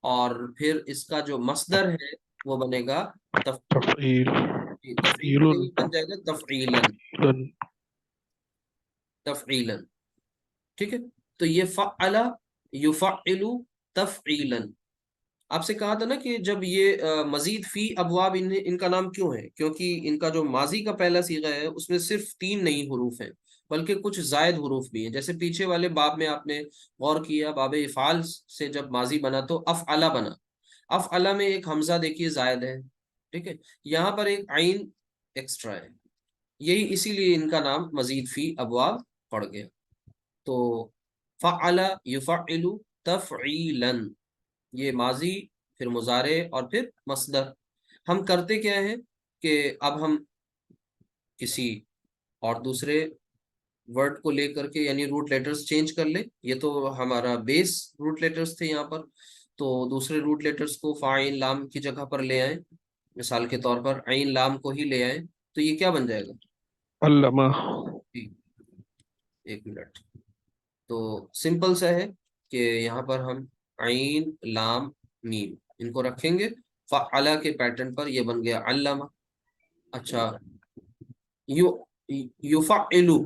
اور پھر اس کا جو مصدر ہے وہ بنے گا تفعیل. تفعیل فعیل. بن جائے گا تفعیلا. تفعیلا. ٹھیک ہے. تو یہ فعل یفعل تفعیلا. آپ سے کہا تھا نا کہ جب یہ مزید فی ابواب ان کا نام کیوں ہے؟ کیونکہ ان کا جو ماضی کا پہلا صیغہ ہے اس میں صرف 3 نئی حروف ہیں، بلکہ کچھ زائد حروف بھی ہیں. جیسے پیچھے والے باب میں آپ نے غور کیا، باب افعال سے جب ماضی بنا تو افعلا بنا. افعلا میں ایک حمزہ دیکھیے زائد ہے، ٹھیک ہے، یہاں پر ایک عین ایکسٹرا ہے. یہی اسی لیے ان کا نام مزید فی ابواب پڑ گیا. تو فعل یفعل تفعیلا، یہ ماضی، پھر مضارع اور پھر مصدر. ہم کرتے کیا ہیں کہ اب ہم کسی اور دوسرے ورڈ کو لے کر کے یعنی روٹ لیٹرز چینج کر لیں. یہ تو ہمارا بیس روٹ لیٹرز تھے یہاں پر، تو دوسرے روٹ لیٹرز کو فاعل لام کی جگہ پر لے آئیں. مثال کے طور پر عین لام کو ہی لے آئیں تو یہ کیا بن جائے گا؟ علامہ. جی، ایک منٹ. تو سمپل سا ہے کہ یہاں پر ہم عین لام میم ان کو رکھیں گے. فعلا کے پیٹرن پر یہ بن گیا علامہ. اچھا، یفعلو،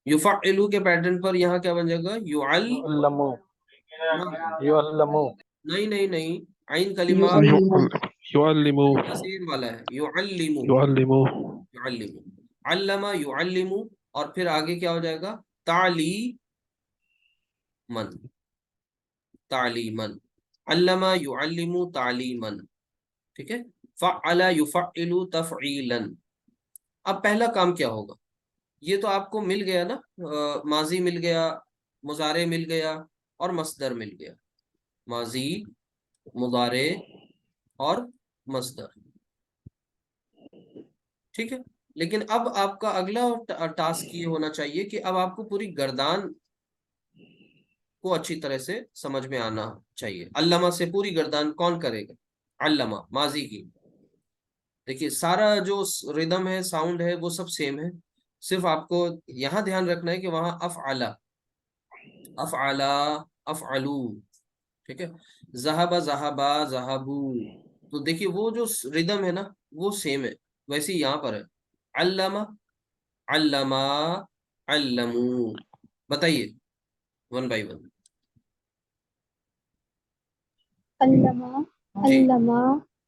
یفعلو کے پیٹرن پر یہاں کیا بن جائے گا؟ يعلمو يعلمو نہیں نہیں نہیں، عین کلمہ یعلمو کثیر والا ہے. یعلمو، یعلمو یعلمو، علمہ یعلمو، اور پھر آگے کیا ہو جائے گا؟ تعلیمن، تعلیمن، علمہ یعلم تعلیمن. ٹھیک ہے، فعل یفعل تفعیلا. اب پہلا کام کیا ہوگا؟ یہ تو آپ کو مل گیا نا، ماضی مل گیا، مضارع مل گیا اور مصدر مل گیا. ماضی، مضارع اور مصدر، ٹھیک ہے. لیکن اب آپ کا اگلا ٹاسک یہ ہونا چاہیے کہ اب آپ کو پوری گردان کو اچھی طرح سے سمجھ میں آنا چاہیے. علامہ سے پوری گردان کون کرے گا؟ علامہ ماضی کی. دیکھیے سارا جو ردم ہے، ساؤنڈ ہے، وہ سب سیم ہے. صرف آپ کو یہاں دھیان رکھنا ہے کہ وہاں افعلا، افعلا، افعلو، ٹھیک ہے. ذہبا، ذہبا، ذہبو. تو دیکھیے وہ جو ردم ہے نا وہ سیم ہے. ویسے ہی یہاں پر ہے علامہ، علامہ، علمو. بتائیے ون بائی ون. علمہ، جی علمہ،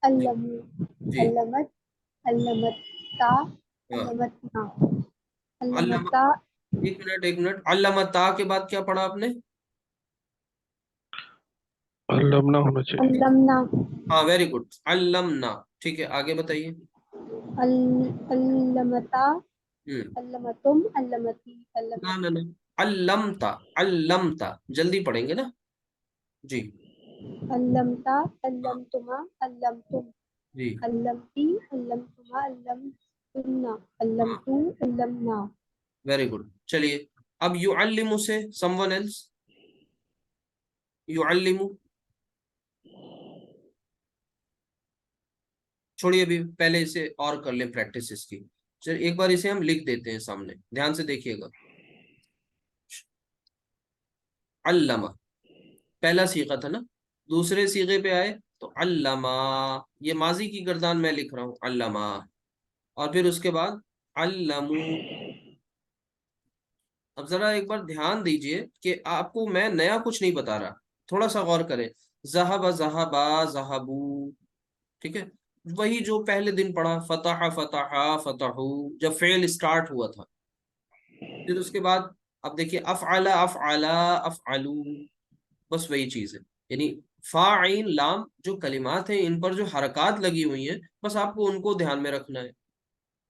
جی علمو، جی. علمت، علمتا، ہاں، علمتنا، علامہ، علمتا. ایک منٹ ایک منٹ. علامہ تا کے بعد کیا پڑھا آپ نے؟ علمنا ہونا چاہیے. علمنا، ہاں ویری گڈ، علمنا. ٹھیک ہے، آگے بتائیے. علمتا، ہوں، علمتم، علمتی، نہ نہ علمت، نہ، علمتا، علمتا، جلدی پڑھیں گے نا. جی علمتا، ہاں علمتما، علمتم، جی علمتی، علمتما، علمتنا، ہاں، علمتو، علمنا. Very good. چلیے اب یعلم سے سم ون ایلس. یعلم، چھوڑیے ابھی، پہلے اسے اور کر لیں پریکٹس اس کی. چلیے ایک بار اسے ہم لکھ دیتے ہیں سامنے، دھیان سے دیکھیے گا. علامہ پہلا صیغہ تھا نا، دوسرے صیغے پہ آئے تو علامہ. یہ ماضی کی گردان میں لکھ رہا ہوں علامہ، اور پھر اس کے بعد علمو. اب ذرا ایک بار دھیان دیجئے کہ آپ کو میں نیا کچھ نہیں بتا رہا، تھوڑا سا غور کریں. ذہب، ذہبا، ذہبو، ٹھیک ہے. وہی جو پہلے دن پڑھا، فتح، فتحا، فتحو، جب فعل اسٹارٹ ہوا تھا. پھر اس کے بعد اب دیکھیے افعلا، افعلا، افعلو، بس وہی چیز ہے. یعنی فا عین لام جو کلمات ہیں ان پر جو حرکات لگی ہوئی ہیں، بس آپ کو ان کو دھیان میں رکھنا ہے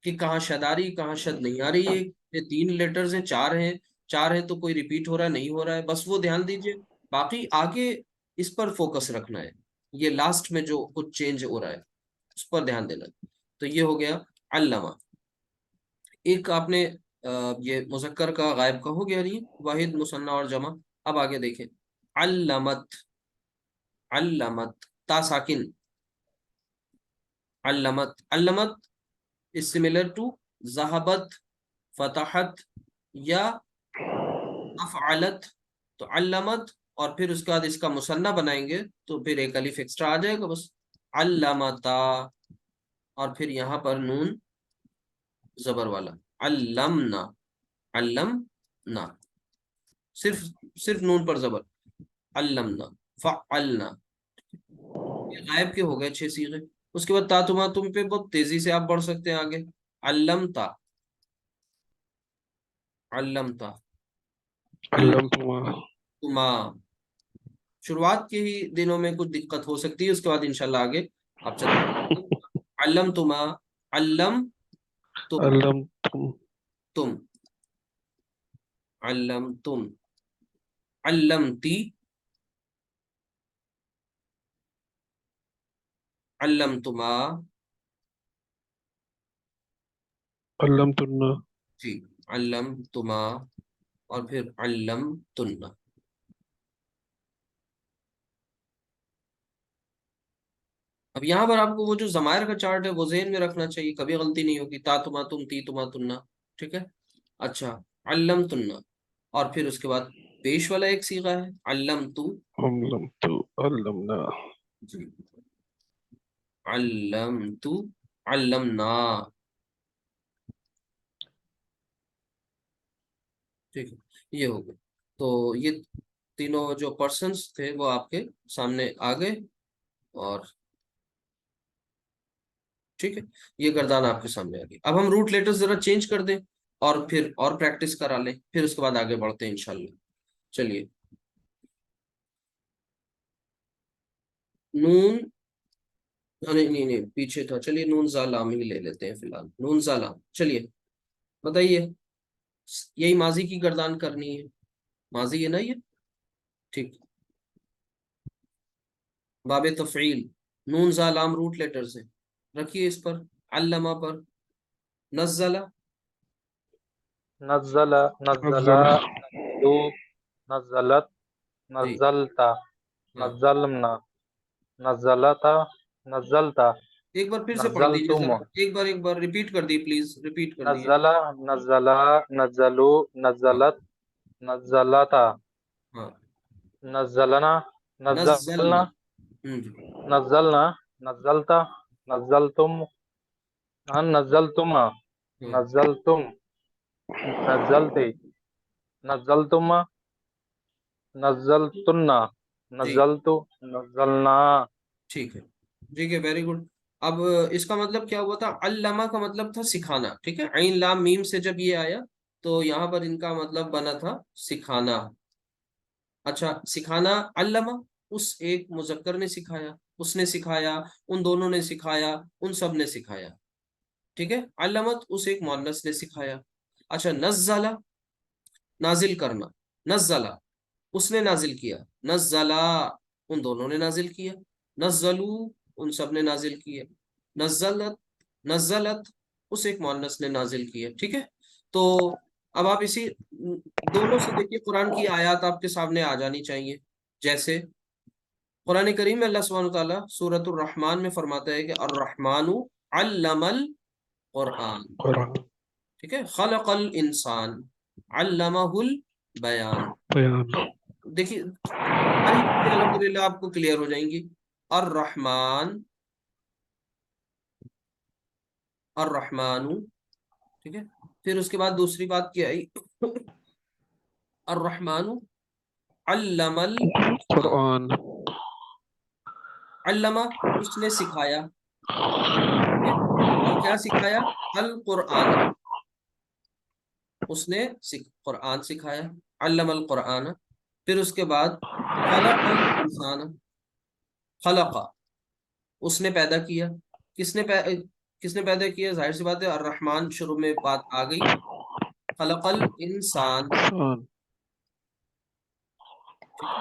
کہ کہاں شد آ رہی، کہاں شد نہیں آ رہی ہے. یہ 3 لیٹرز ہیں، 4 ہیں، 4 ہیں تو کوئی ریپیٹ ہو رہا ہے نہیں ہو رہا ہے، بس وہ دھیان دیجئے. باقی آگے اس پر فوکس رکھنا ہے. یہ لاسٹ میں جو کچھ چینج ہو رہا ہے اس پر دھیان دینا ہے. تو یہ ہو گیا علامہ. ایک آپ نے یہ مذکر کا غائب کا ہو گیا نہیں، واحد، مثنیٰ اور جمع. اب آگے دیکھیں علمت، علمت، تا ساکن، علمت. علمت is similar to ذہبت، فتحت یا افعلت. تو علمت اور پھر اس کے بعد اس کا مثنیٰ بنائیں گے تو پھر ایک الف ایکسٹرا آ جائے گا بس، علمتا. اور پھر یہاں پر نون زبر والا، علمنا، علمنا، صرف صرف نون پر زبر، علمنا، فعلنا. یہ غائب کے ہو گئے 6 صیغے. اس کے بعد تا تما تم پہ بہت تیزی سے آپ بڑھ سکتے ہیں آگے. علمتا، علمتا علمتما علمتما. شروعات کے ہی دنوں میں کچھ دقت ہو سکتی ہے، اس کے بعد انشاءاللہ آگے آپ چلتے. علمتما، علم علمتم تم، علمتم، علمتی، علمتما. علمتن جی، علمتما اور پھر علمتن. اب یہاں پر آپ کو وہ جو ضمائر کا چارٹ ہے وہ ذہن میں رکھنا چاہیے، کبھی غلطی نہیں ہوگی. تا تما تم، تی تما تننا. ٹھیک ہے. اچھا، علمتن اور پھر اس کے بعد پیش والا ایک صیغہ ہے علمتو. علمت علمنا جی، علمتو، علمنا. ٹھیک ہے، یہ ہو گیا. تو یہ تینوں جو پرسنس تھے وہ آپ کے سامنے آ گئے. اور ٹھیک ہے، یہ گردان آپ کے سامنے آ گئی. اب ہم روٹ لیٹر ذرا چینج کر دیں اور پھر اور پریکٹس کرا لیں، پھر اس کے بعد آگے بڑھتے ہیں انشاءاللہ. چلیے، نون، نہیں نہیں نہیں پیچھے تھا. چلیے نون زالام ہی لے لیتے ہیں فی الحال. نون زالام. چلیے بتائیے، یہی ماضی کی گردان کرنی ہے، ماضی ہے نا یہ. ٹھیک، باب تفعیل، نون زالام روٹ لیٹر سے رکھیے اس پر. علامہ پر، نزلہ، نزل نزل نزل نزلو نزلت جی نزلتا ہاں. نزلنا نزلتا نزلتا ایک بار پھر سے پڑھ دیجیے نزلتم ذرا، ایک بار ریپیٹ کر دیے پلیز، ریپیٹ کر دیے. نزل نزلا نزلو ہاں نزلت نزلتا ہاں، نزلنا نزلنا نزلنا. جی نزلنا نزلتا نزلتم نزلتما ہاں نزلتم نزلتے نزلتما نزلتنا جی نزلتو نزلنا. ٹھیک ہے، ٹھیک ہے، ویری گڈ. اب اس کا مطلب کیا ہوا تھا؟ علامہ کا مطلب تھا سکھانا. ٹھیک ہے، عین لام میم سے جب یہ آیا تو یہاں پر ان کا مطلب بنا تھا سکھانا. اچھا، سکھانا علامہ، اس ایک مذکر نے سکھایا، اس نے سکھایا، ان دونوں نے سکھایا، ان سب نے سکھایا. ٹھیک ہے، علامت اس ایک مؤنث نے سکھایا. اچھا، نزلہ، نازل کرنا، نزلہ اس نے نازل کیا، نزلہ ان دونوں نے نازل کیا، نزلو ان سب نے نازل کیا، نزلت، نزلت اس ایک مؤنث نے نازل کیا. ٹھیک ہے. تو اب آپ اسی دونوں سے دیکھیے، قرآن کی آیات آپ کے سامنے آ جانی چاہیے. جیسے قرآن کریم میں اللہ سبحانہ تعالیٰ سورۃ الرحمن میں فرماتا ہے کہ الرحمن علم القرآن. قرآن ٹھیک ہے، خلق الانسان علمہ البیان. بیان تو دیکھیے ساری چیزیں الحمدللہ آپ کو کلیئر ہو جائیں گی. الرحمن، الرحمن. ٹھیک ہے، پھر اس کے بعد دوسری بات کیا آئی؟ الرحمن علم القرآن. قرآن علامہ اس نے سکھایا. ٹھیک ہے، اور کیا سکھایا؟ القرآن، اس نے قرآن سکھایا، علم القرآن. پھر اس کے بعد خلق الانسان، خلق اس نے پیدا کیا. کس نے پیدا کیا؟ ظاہر سی بات ہے الرحمن شروع میں بات آ گئی. خلق الانسان. انسان ٹھیک ہے.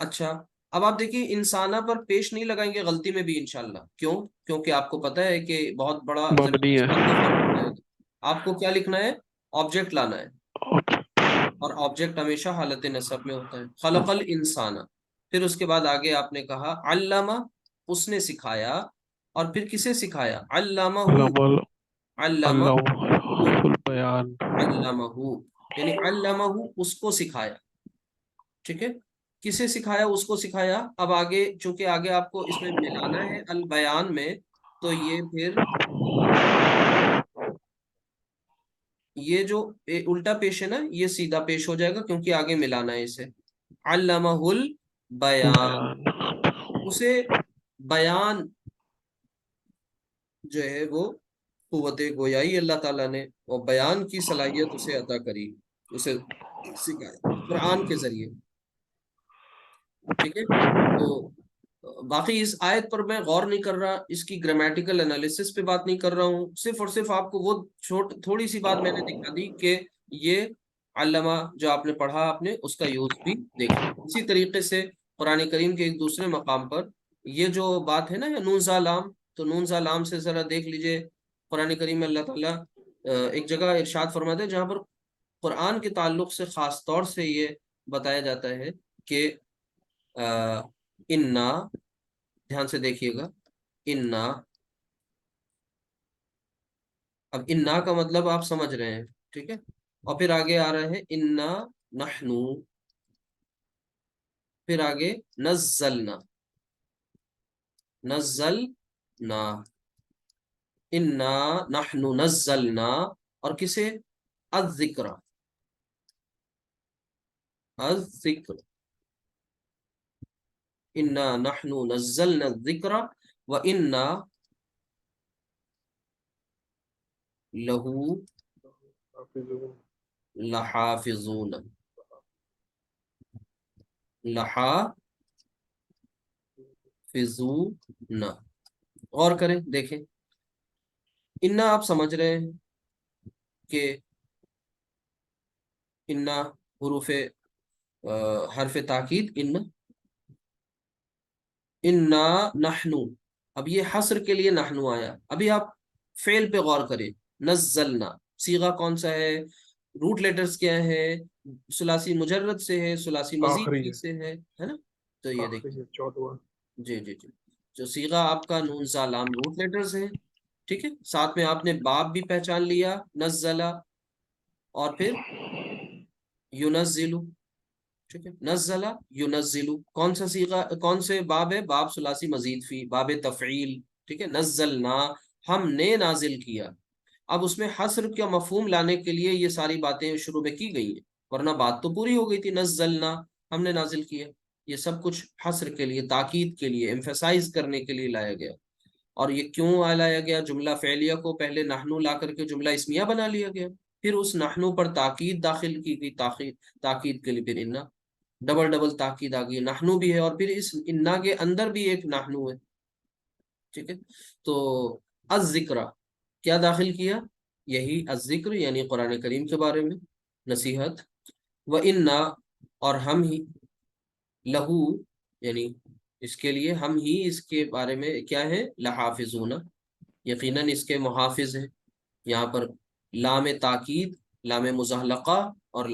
اچھا، اب آپ دیکھیے انسانہ پر پیش نہیں لگائیں گے غلطی میں بھی انشاءاللہ. کیوں؟ کیونکہ آپ کو پتہ ہے کہ بہت بڑا زمین مبنی ہے آسمان کا فرق ہوتا ہے. آپ کو کیا لکھنا ہے؟ آبجیکٹ لانا ہے، اور آبجیکٹ ہمیشہ حالت نصب میں ہوتا ہے. خلق الانسان. پھر اس کے بعد آگے آپ نے کہا علامہ اس نے سکھایا، اور پھر کسے سکھایا؟ علامہ، علم علامہ، علم البیان علامہ یعنی علامہ اس کو سکھایا. ٹھیک ہے، کسے سکھایا؟ اس کو سکھایا. اب آگے چونکہ آگے آپ کو اس میں ملانا ہے البیان میں، تو یہ پھر یہ جو الٹا پیش ہے نا یہ سیدھا پیش ہو جائے گا، کیونکہ آگے ملانا ہے اسے. علامہ البیان، بیان اسے بیان جو ہے وہ قوت گویائی اللہ تعالیٰ نے اور بیان کی صلاحیت اسے عطا کری، اسے سکھایا قرآن کے ذریعے، ٹھیک ہے۔ تو باقی اس آیت پر میں غور نہیں کر رہا، اس کی گرامیٹیکل انالیسس پہ بات نہیں کر رہا ہوں، صرف اور صرف آپ کو وہ تھوڑی سی بات میں نے دکھا دی کہ یہ علامہ جو آپ نے پڑھا، آپ نے اس کا یوز بھی دیکھا۔ اسی طریقے سے قرآن کریم کے ایک دوسرے مقام پر یہ جو بات ہے نا نون زا لام، تو نون زا لام سے ذرا دیکھ لیجئے قرآن کریم میں اللہ تعالیٰ ایک جگہ ارشاد فرماتے ہیں جہاں پر قرآن کے تعلق سے خاص طور سے یہ بتایا جاتا ہے کہ انا، دھیان سے دیکھیے گا، انا، اب انا کا مطلب آپ سمجھ رہے ہیں، ٹھیک ہے، اور پھر آگے آ رہا ہے انا نحنو، پھر آگے نزلنا، نزلنا، انا نحنو نزلنا، اور کسے؟ الذکر، الذکر، انا نحنو نزلنا الذکر وانا لہو لحافظون، لحافظون، غور کریں دیکھیں، انا آپ سمجھ رہے ہیں کہ انا حروف حرف تاکید، انا نحنو، اب یہ حصر کے لیے نحنو آیا، ابھی آپ فعل پہ غور کریں، نزلنا صیغہ کون سا ہے، روٹ لیٹرز کیا ہے، ثلاثی مجرد سے ہے، ثلاثی مزید آخری کی ہے، سے ہے نا؟ تو یہ آخری دیکھیں، ہے، چوتھا۔ جی جی جی، جو صیغہ آپ کا نون زا لام روٹ لیٹرز ہے، ٹھیک ہے، ساتھ میں آپ نے باب بھی پہچان لیا، نزلہ، اور پھر یونزلو، ٹھیک ہے، نزلہ ینزلو، کون سا صیغہ، کون سے باب ہے؟ باب ثلاثی مزید فی، باب تفعیل، ٹھیک ہے، نزلنا، ہم نے نازل کیا۔ اب اس میں حصر کا مفہوم لانے کے لیے یہ ساری باتیں شروع میں کی گئی ہیں، ورنہ بات تو پوری ہو گئی تھی، نزلنا، ہم نے نازل کیا، یہ سب کچھ حصر کے لیے، تاکید کے لیے، ایمفیسائز کرنے کے لیے لایا گیا۔ اور یہ کیوں لایا گیا؟ جملہ فعلیہ کو پہلے نحنو لا کر کے جملہ اسمیہ بنا لیا گیا، پھر اس نحنو پر تاکید داخل کی گئی، تاکید کے لیے پھر انا، ڈبل ڈبل تاکید آ گئی، نحنو بھی ہے اور پھر اس انا کے اندر بھی ایک نحنو ہے، ٹھیک ہے۔ تو الذکر کیا داخل کیا؟ یہی الذکر، یعنی قرآن کریم کے بارے میں نصیحت، و انا، اور ہم ہی، لہو، یعنی اس کے لیے، ہم ہی اس کے بارے میں کیا ہے؟ لحافظون، یقیناً اس کے محافظ ہیں۔ یہاں پر لام تاکید، لام مزحلقہ اور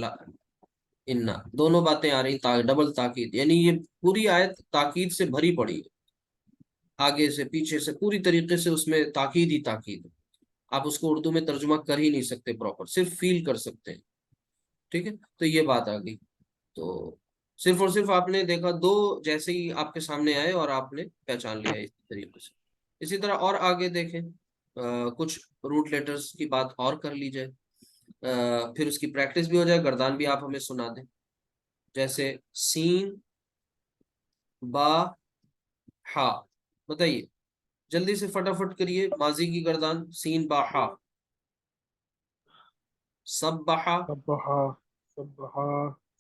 انا دونوں باتیں آ رہی، ڈبل تاکید، یعنی یہ پوری آیت تاکید سے بھری پڑی ہے، آگے سے پیچھے سے پوری طریقے سے اس میں تاکید ہی تاکید ہے۔ آپ اس کو اردو میں ترجمہ کر ہی نہیں سکتے پراپر، صرف فیل کر سکتے ہیں، ٹھیک ہے۔ تو یہ بات آ گئی، تو صرف اور صرف آپ نے دیکھا دو جیسے ہی آپ کے سامنے آئے اور آپ نے پہچان لیا اس طریقے سے۔ اسی طرح اور آگے دیکھیں، کچھ روٹ لیٹرز کی بات اور کر لی جائے، پھر اس کی پریکٹس بھی ہو جائے، گردان بھی آپ ہمیں سنا دیں، جیسے سین، با، ہا، بتائیے جلدی سے فٹافٹ کریے، ماضی کی گردان، سین با ہا، سبحا، سبحا، سبحا،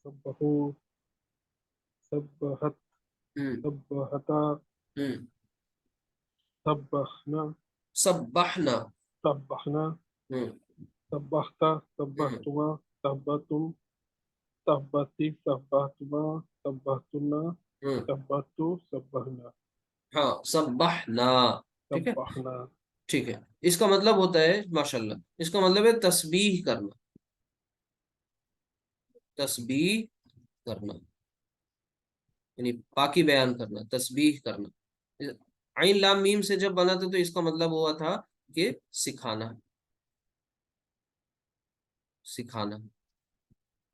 سبحو، سبحت، ہم، سبحتا، ہم، سبحنا، سبحنا، سبحنا، ہم، سبحتا، ہم، سبحتما، سبحتم، سبحتی، سبحتما، سبحتنا، ہم، سبحتو، سبحنا، ہاں، سبحنا، ٹھیک ہے، سبحنا۔ ٹھیک ہے۔ اس کا مطلب ہوتا ہے، ماشاءاللہ، اس کا مطلب ہے تسبیح کرنا، تسبیح کرنا، یعنی پاکی بیان کرنا، تسبیح کرنا۔ عین لام میم سے جب بنا تھا تو اس کا مطلب ہوا تھا کہ سکھانا، سکھانا،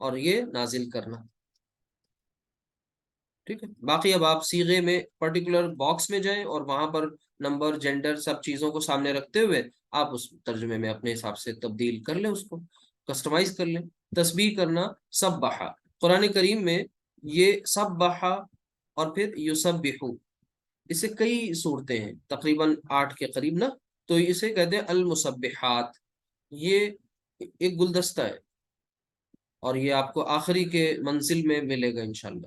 اور یہ نازل کرنا، ٹھیک ہے۔ باقی اب آپ صیغے میں پرٹیکولر باکس میں جائیں اور وہاں پر نمبر، جینڈر، سب چیزوں کو سامنے رکھتے ہوئے آپ اس ترجمے میں اپنے حساب سے تبدیل کر لیں، اس کو کسٹمائز کر لیں۔ تسبیح کرنا، سبحا، قرآن کریم میں یہ سبحا اور پھر یسبحو، اس سے کئی صورتیں ہیں، تقریباً 8 کے قریب نا، تو اسے کہتے ہیں المسبحات. یہ ایک گلدستہ ہے اور یہ آپ کو آخری کے منزل میں ملے گا انشاءاللہ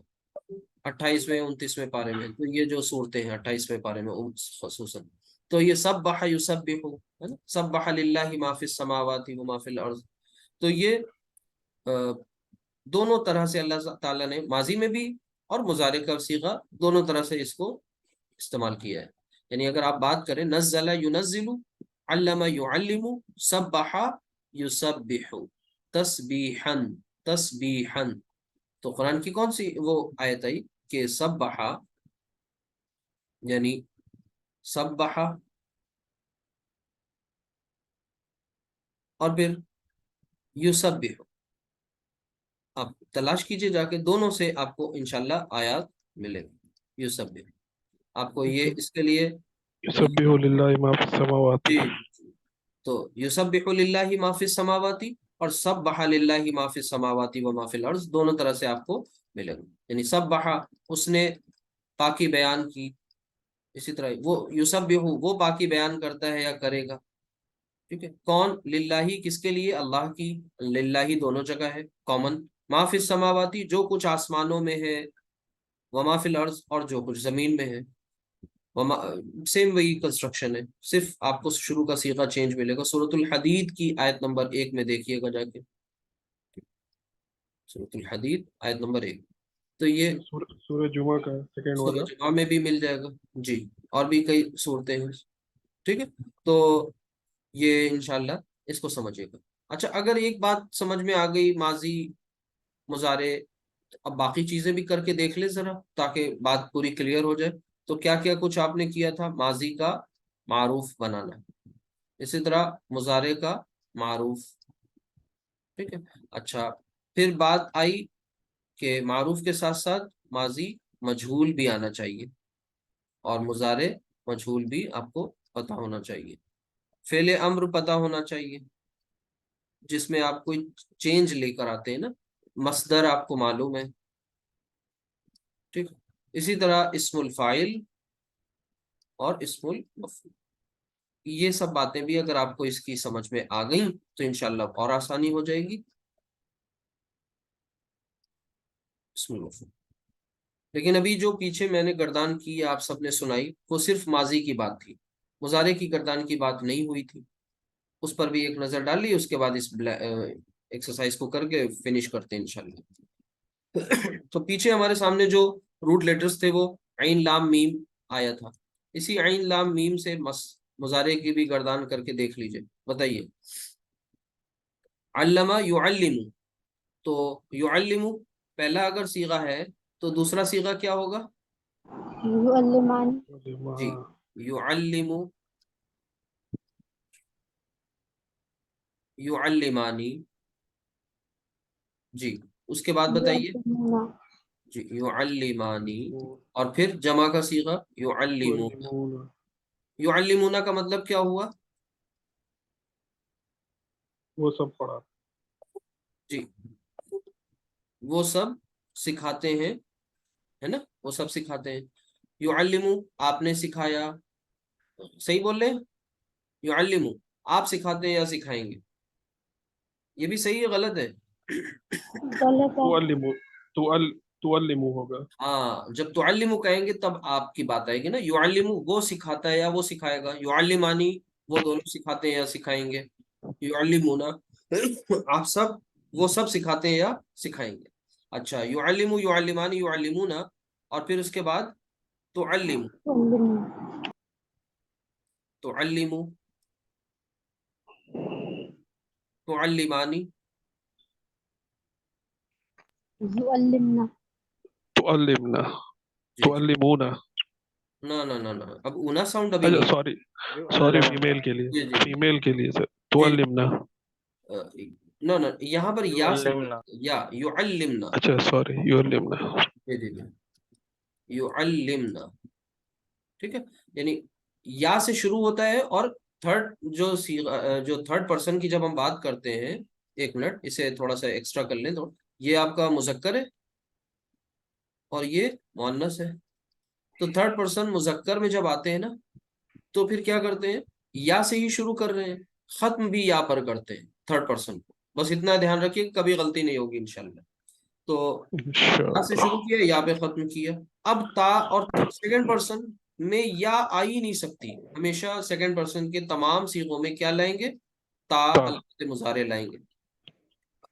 28ویں 29ویں پارے میں. تو یہ جو صورتیں ہیں 28ویں پارے میں خصوصاً، تو یہ سبح یسبح ہے نا، سبح للہ ما فی السماوات و ما فی الارض. تو یہ دونوں طرح سے اللہ تعالیٰ نے ماضی میں بھی اور مضارع کا صیغہ دونوں طرح سے اس کو استعمال کیا ہے. یعنی اگر آپ بات کریں نزل ینزل، علم یعلم، سبح یسبح، تسبیحا تسبیحا. تو قرآن کی کون سی وہ آیت آئی کہ سبح یعنی سبح اور پھر یسبح. آپ تلاش کیجئے جا کے، دونوں سے آپ کو انشاءاللہ آیات ملے گی. یسبح آپ کو یہ اس کے لیے یسبح للہ ما فی السماوات. جی تو یسبح للہ ما فی السماوات اور سبح للہ ما فی السماوات و ما فی الارض دونوں طرح سے آپ کو ملے گا. یعنی سبح اس نے پاکی بیان کی، اسی طرح وہ یسبح وہ پاکی بیان کرتا ہے یا کرے گا. ٹھیک ہے، کون؟ للہ کس کے لیے؟ اللہ کی. للہ دونوں جگہ ہے کامن. ما فی السماواتی جو کچھ آسمانوں میں ہے، وما فی الارض اور جو کچھ زمین میں ہے. سیم وہی کنسٹرکشن ہے، صرف آپ کو شروع کا صیغہ چینج ملے گا. سورۃ الحدید کی آیت نمبر 1 میں دیکھیے گا جا کے، سورۃ الحدید آیت نمبر 1. تو یہ سورہ جمعہ کا سیکنڈ سورہ والا. جمعہ میں بھی مل جائے گا جی، اور بھی کئی صورتیں ہیں. ٹھیک ہے، تو یہ انشاءاللہ اس کو سمجھے گا. اچھا، اگر ایک بات سمجھ میں آ گئی ماضی مضارع، اب باقی چیزیں بھی کر کے دیکھ لیں ذرا تاکہ بات پوری کلیئر ہو جائے. تو کیا کیا کچھ آپ نے کیا تھا؟ ماضی کا معروف بنانا، اسی طرح مضارع کا معروف. ٹھیک ہے، اچھا پھر بات آئی کہ معروف کے ساتھ ساتھ ماضی مجہول بھی آنا چاہیے اور مضارع مجہول بھی آپ کو پتہ ہونا چاہیے. فعل امر پتہ ہونا چاہیے جس میں آپ کوئی چینج لے کر آتے ہیں نا، مصدر آپ کو معلوم ہے. ٹھیک، اسی طرح اسم الفاعل اور اسم المفعول. یہ سب باتیں بھی اگر آپ کو اس کی سمجھ میں آ گئیں تو انشاءاللہ اور آسانی ہو جائے گی. اسم المفعول. لیکن ابھی جو پیچھے میں نے گردان کی آپ سب نے سنائی وہ صرف ماضی کی بات تھی، مضارع کی گردان کی بات نہیں ہوئی تھی. اس پر بھی ایک نظر ڈال لی، اس کے بعد اس ایکسرسائز کو کر کے فنش کرتے ہیں انشاءاللہ. تو پیچھے ہمارے سامنے جو روٹ لیٹرز تھے وہ عین لام میم آیا تھا. اسی عین لام میم سے مضارع کی بھی گردان کر کے دیکھ لیجئے. بتائیے، علم یعلم، تو یعلم پہلا اگر صیغہ ہے تو دوسرا صیغہ کیا ہوگا؟ یعلمان، جی یعلم، یعلمانی. جی اس کے بعد بتائیے. یعلمون، جی یعلمانی، اور پھر جمع کا صیغہ یعلمون. یعلمون. یعلمون کا مطلب کیا ہوا؟ وہ سب پڑھا. جی وہ سب سکھاتے ہیں، ہے نا، وہ سب سکھاتے ہیں. یعلم آپ نے سکھایا، صحیح بول رہے ہیں؟ یعلم آپ سکھاتے ہیں یا سکھائیں گے؟ یہ بھی صحیح ہے غلط ہے؟ غلط ہے. تعلم ہوگا. ہاں، جب تعلم کہیں گے تب آپ کی بات آئے گی نا. یعلم وہ سکھاتا ہے یا وہ سکھائے گا، یعلمانی وہ دونوں سکھاتے ہیں یا سکھائیں گے. یعلمون آپ سب وہ سب سکھاتے ہیں یا سکھائیں گے. اچھا، یعلم یعلمانی یعلمون، اور پھر اس کے بعد تعلم تعلم تعلمانی. یعلمنا، تعلمنا. جی تعلمون. نہ نہ نہ نہ، اب اونا ساؤنڈ ابھی اچھا نہیں. سوری فیمیل کے لیے. جی جی فیمیل کے لیے سر. جی تعلمنا. نہ نہ، یہاں پر یا سے یعلمنا. یا یعلمنا. اچھا سوری یعلمنا. جی جی جی یعلمنا. ٹھیک ہے، یعنی یا سے شروع ہوتا ہے. اور تھرڈ جو تھرڈ پرسن کی جب ہم بات کرتے ہیں، ایک منٹ اسے تھوڑا سا ایکسٹرا کر لیں. تو یہ آپ کا مذکر ہے اور یہ مؤنث ہے. تو تھرڈ پرسن مذکر میں جب آتے ہیں نا تو پھر کیا کرتے ہیں؟ یا سے ہی شروع کر رہے ہیں، ختم بھی یا پر کرتے ہیں تھرڈ پرسن کو، بس اتنا دھیان رکھیے کہ کبھی غلطی نہیں ہوگی انشاءاللہ۔ تو یا سے انشاءاللہ۔ شروع کیا، یا پہ ختم کیا۔ اب تا اور سیکنڈ پرسن میں یا آ ہی نہیں سکتی، ہمیشہ سیکنڈ پرسن کے تمام صیغوں میں کیا لائیں گے؟ تا تا علامت مضارع لائیں گے۔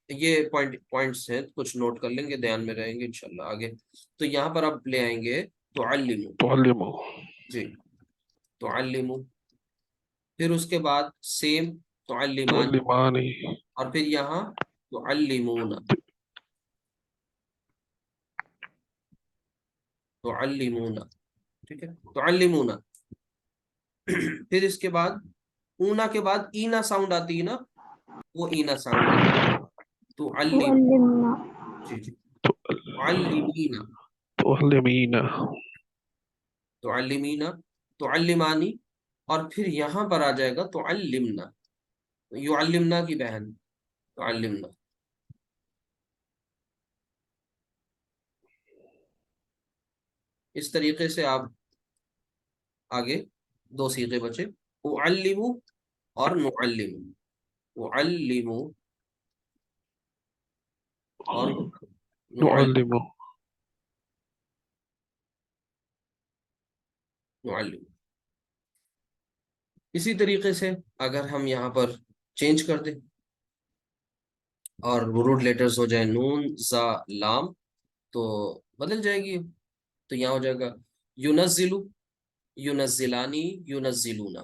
یہ پوائنٹس ہیں، کچھ نوٹ کر لیں گے، دھیان میں رہیں گے انشاءاللہ آگے۔ تو یہاں پر اب لے آئیں گے تعلمو، تعلمو، جی تعلمو، پھر اس کے بعد سیم تعلمان، تعلمانی، اور پھر یہاں تعلمون، تعلمون، ٹھیک ہے، تعلمون۔ پھر اس کے بعد اونا کے بعد اینا ساؤنڈ آتی ہے نا، وہ اینا ساؤنڈ ہے، تعلم، تعلمنا جی جی، تعلمین، تعلمین، تعلمین، تعلمانی، اور پھر یہاں پر آ جائے گا تعلمنا، یعلمنا کی بہن، تعلمنا۔ اس طریقے سے آپ آگے دو صیغے بچے، اعلم اور نعلم، اعلم اور نعلم، نعلمو، نعلم۔ اسی طریقے سے اگر ہم یہاں پر چینج کر دیں اور روٹ لیٹرز ہو جائے نون زا لام، تو بدل جائے گی، تو یہاں ہو جائے گا یونزلو، یونزلانی، یونزلونا،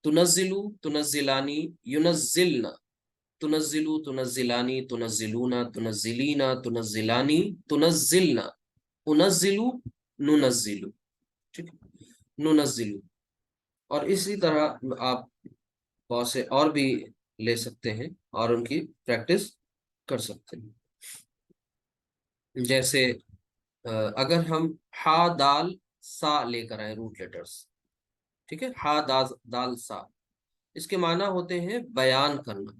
تنزلو، تنزلانی، یونزلنا، تنزلو، تنزلانی، تنزلونا، تنزلینا، تنزلانی، تنزلنا، انزلو، ننزلو، ٹھیک ہے، ننزلو۔ اور اسی طرح آپ بہت سے اور بھی لے سکتے ہیں اور ان کی پریکٹس کر سکتے ہیں، جیسے اگر ہم ہا دال سا لے کر آئیں روٹ لیٹرز، ٹھیک ہے، ہا دال سا، اس کے معنی ہوتے ہیں بیان کرنا،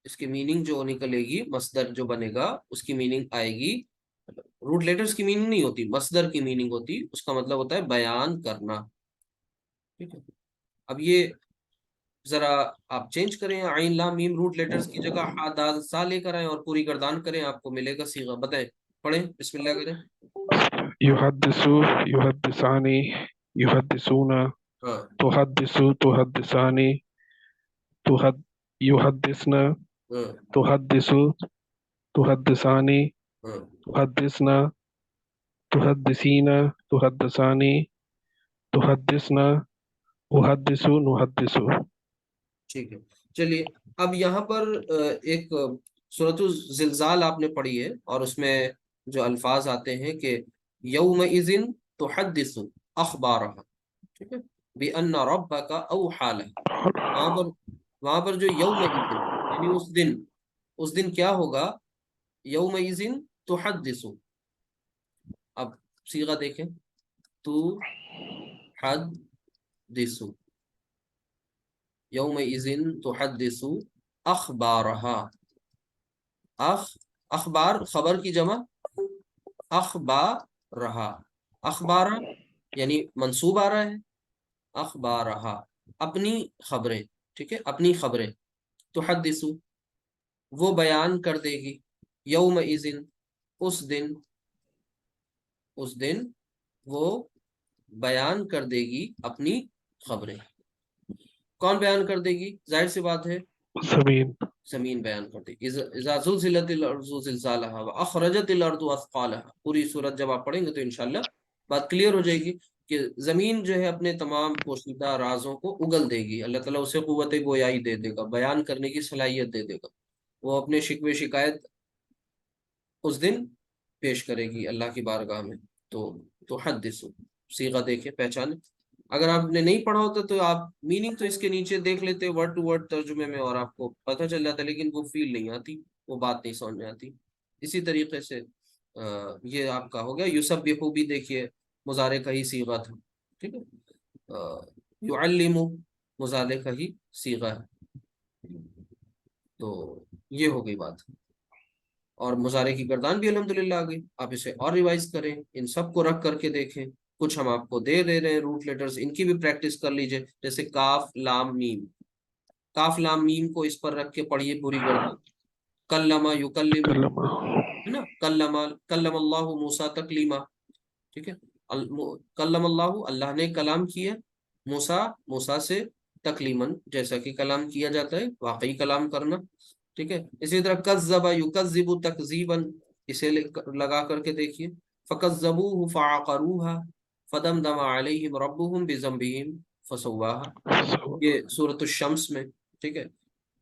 اس کی میننگ جو نکلے گی، مصدر جو بنے گا اس کی میننگ آئے گی، روٹ لیٹرز کی میننگ نہیں ہوتی، مصدر کی میننگ ہوتی، اس کا مطلب ہوتا ہے بیان کرنا، ٹھیک ہے۔ اب یہ ذرا آپ چینج کریں، عین لام میم روٹ لیٹرز کی جگہ ہا دال سا لے کر آئیں اور پوری گردان کریں، آپ کو ملے گا صیغہ، بتائیں، پڑھیں، بسم اللہ کریں۔ یحدثو، یحدثانی، یحدثونا، ہاں تحدثو، تحدثانی، یحدثنا، ہاں تحدثو، تحدثانی، ہاں، تحدثنا، تحدثینا، تحدثانی، تحدثنا، احدثو، نحدثو۔ ٹھیک ہے، چلیے اب یہاں پر ایک سورۃ الزلزال آپ نے پڑھی ہے، اور اس میں جو الفاظ آتے ہیں کہ یومئذ تحدث اخبارها، ٹھیک ہے، بأن ربک اوحی لها، وہاں پر جو یومئذ یعنی اس دن کیا ہوگا؟ یومئذ تحدث، اب صیغہ دیکھیں، تو حدث، یومئذ تحدث اخبارها، اخبار خبر کی جمع، اخبارها، اخبار یعنی منصوب آ رہا ہے، اخبارها اپنی خبریں، ٹھیک ہے، اپنی خبریں، تحدث وہ بیان کر دے گی، یومئذ اس دن وہ بیان کر دے گی اپنی خبریں۔ کون بیان کر دے گی؟ ظاہر سی بات ہے زمین، زمین بیان کر دے گی، اذا زلزلت الارض زلزالها واخرجت الارض اثقالها، پوری صورت جب آپ پڑھیں گے تو انشاءاللہ بات کلیئر ہو جائے گی کہ زمین جو ہے اپنے تمام پوشیدہ رازوں کو اگل دے گی، اللہ تعالیٰ اسے قوت گویائی دے دے گا، بیان کرنے کی صلاحیت دے دے گا، وہ اپنے شکوے شکایت اس دن پیش کرے گی اللہ کی بارگاہ میں۔ تو حدث صیغہ دیکھیں، پہچانے، اگر آپ نے نہیں پڑھا ہوتا تو آپ میننگ تو اس کے نیچے دیکھ لیتے ورڈ ٹو ورڈ ترجمے میں، اور آپ کو پتہ چل جاتا، لیکن وہ فیل نہیں آتی، وہ بات نہیں سمجھ میں آتی۔ اسی طریقے سے یہ آپ کا ہو گیا یسبحو، بھی دیکھیے مضارع کا ہی صیغہ تھا، ٹھیک ہے، یعلم مضارع کا ہی صیغہ ہے، تو یہ ہو گئی بات، اور مضارع کی گردان بھی الحمدللہ آ گئی۔ آپ اسے اور ریوائز کریں، ان سب کو رکھ کر کے دیکھیں، کچھ ہم آپ کو دے رہے ہیں روٹ لیٹرز، ان کی بھی پریکٹس کر لیجئے، جیسے کاف لام میم، کاف لام میم کو اس پر رکھ کے پڑھیے پوری گردن. کلما یکلم، کلمہ ہے نا، کلم اللہ موسیٰ تکلیما، ٹھیک ہے. کلم اللہ، اللہ نے کلام کیا موسیٰ سے، تکلیمن، جیسا کہ کلام کیا جاتا ہے، واقعی کلام کرنا، ٹھیک ہے. اسی طرح کذب یکذب تکذیبا، اسے لگا کر کے دیکھیے. فکذبوہ فعقروہا فدمدم علیہم ربہم بذنبہم فسواہا، یہ سورۃ الشمس میں، ٹھیک ہے.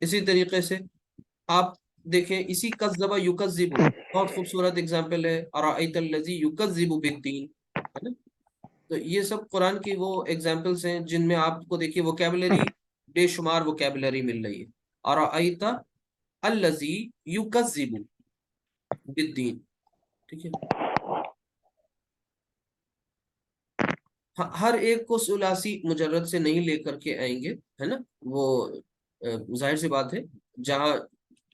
اسی طریقے سے آپ دیکھیں اسی کذب یکذب، بہت خوبصورت اگزامپل ہے، ارأیت الذی یکذب بالدین، ہے نا. تو یہ سب قرآن کی وہ ایگزامپلس ہیں جن میں آپ کو دیکھیے ووکیبلری، بے شمار ووکیبلری مل رہی ہے. ارأیت الذی یکذب بالدین، ٹھیک ہے. ہر ایک کو ثلاثی مجرد سے نہیں لے کر کے آئیں گے، ہے نا. وہ ظاہر سی بات ہے، جہاں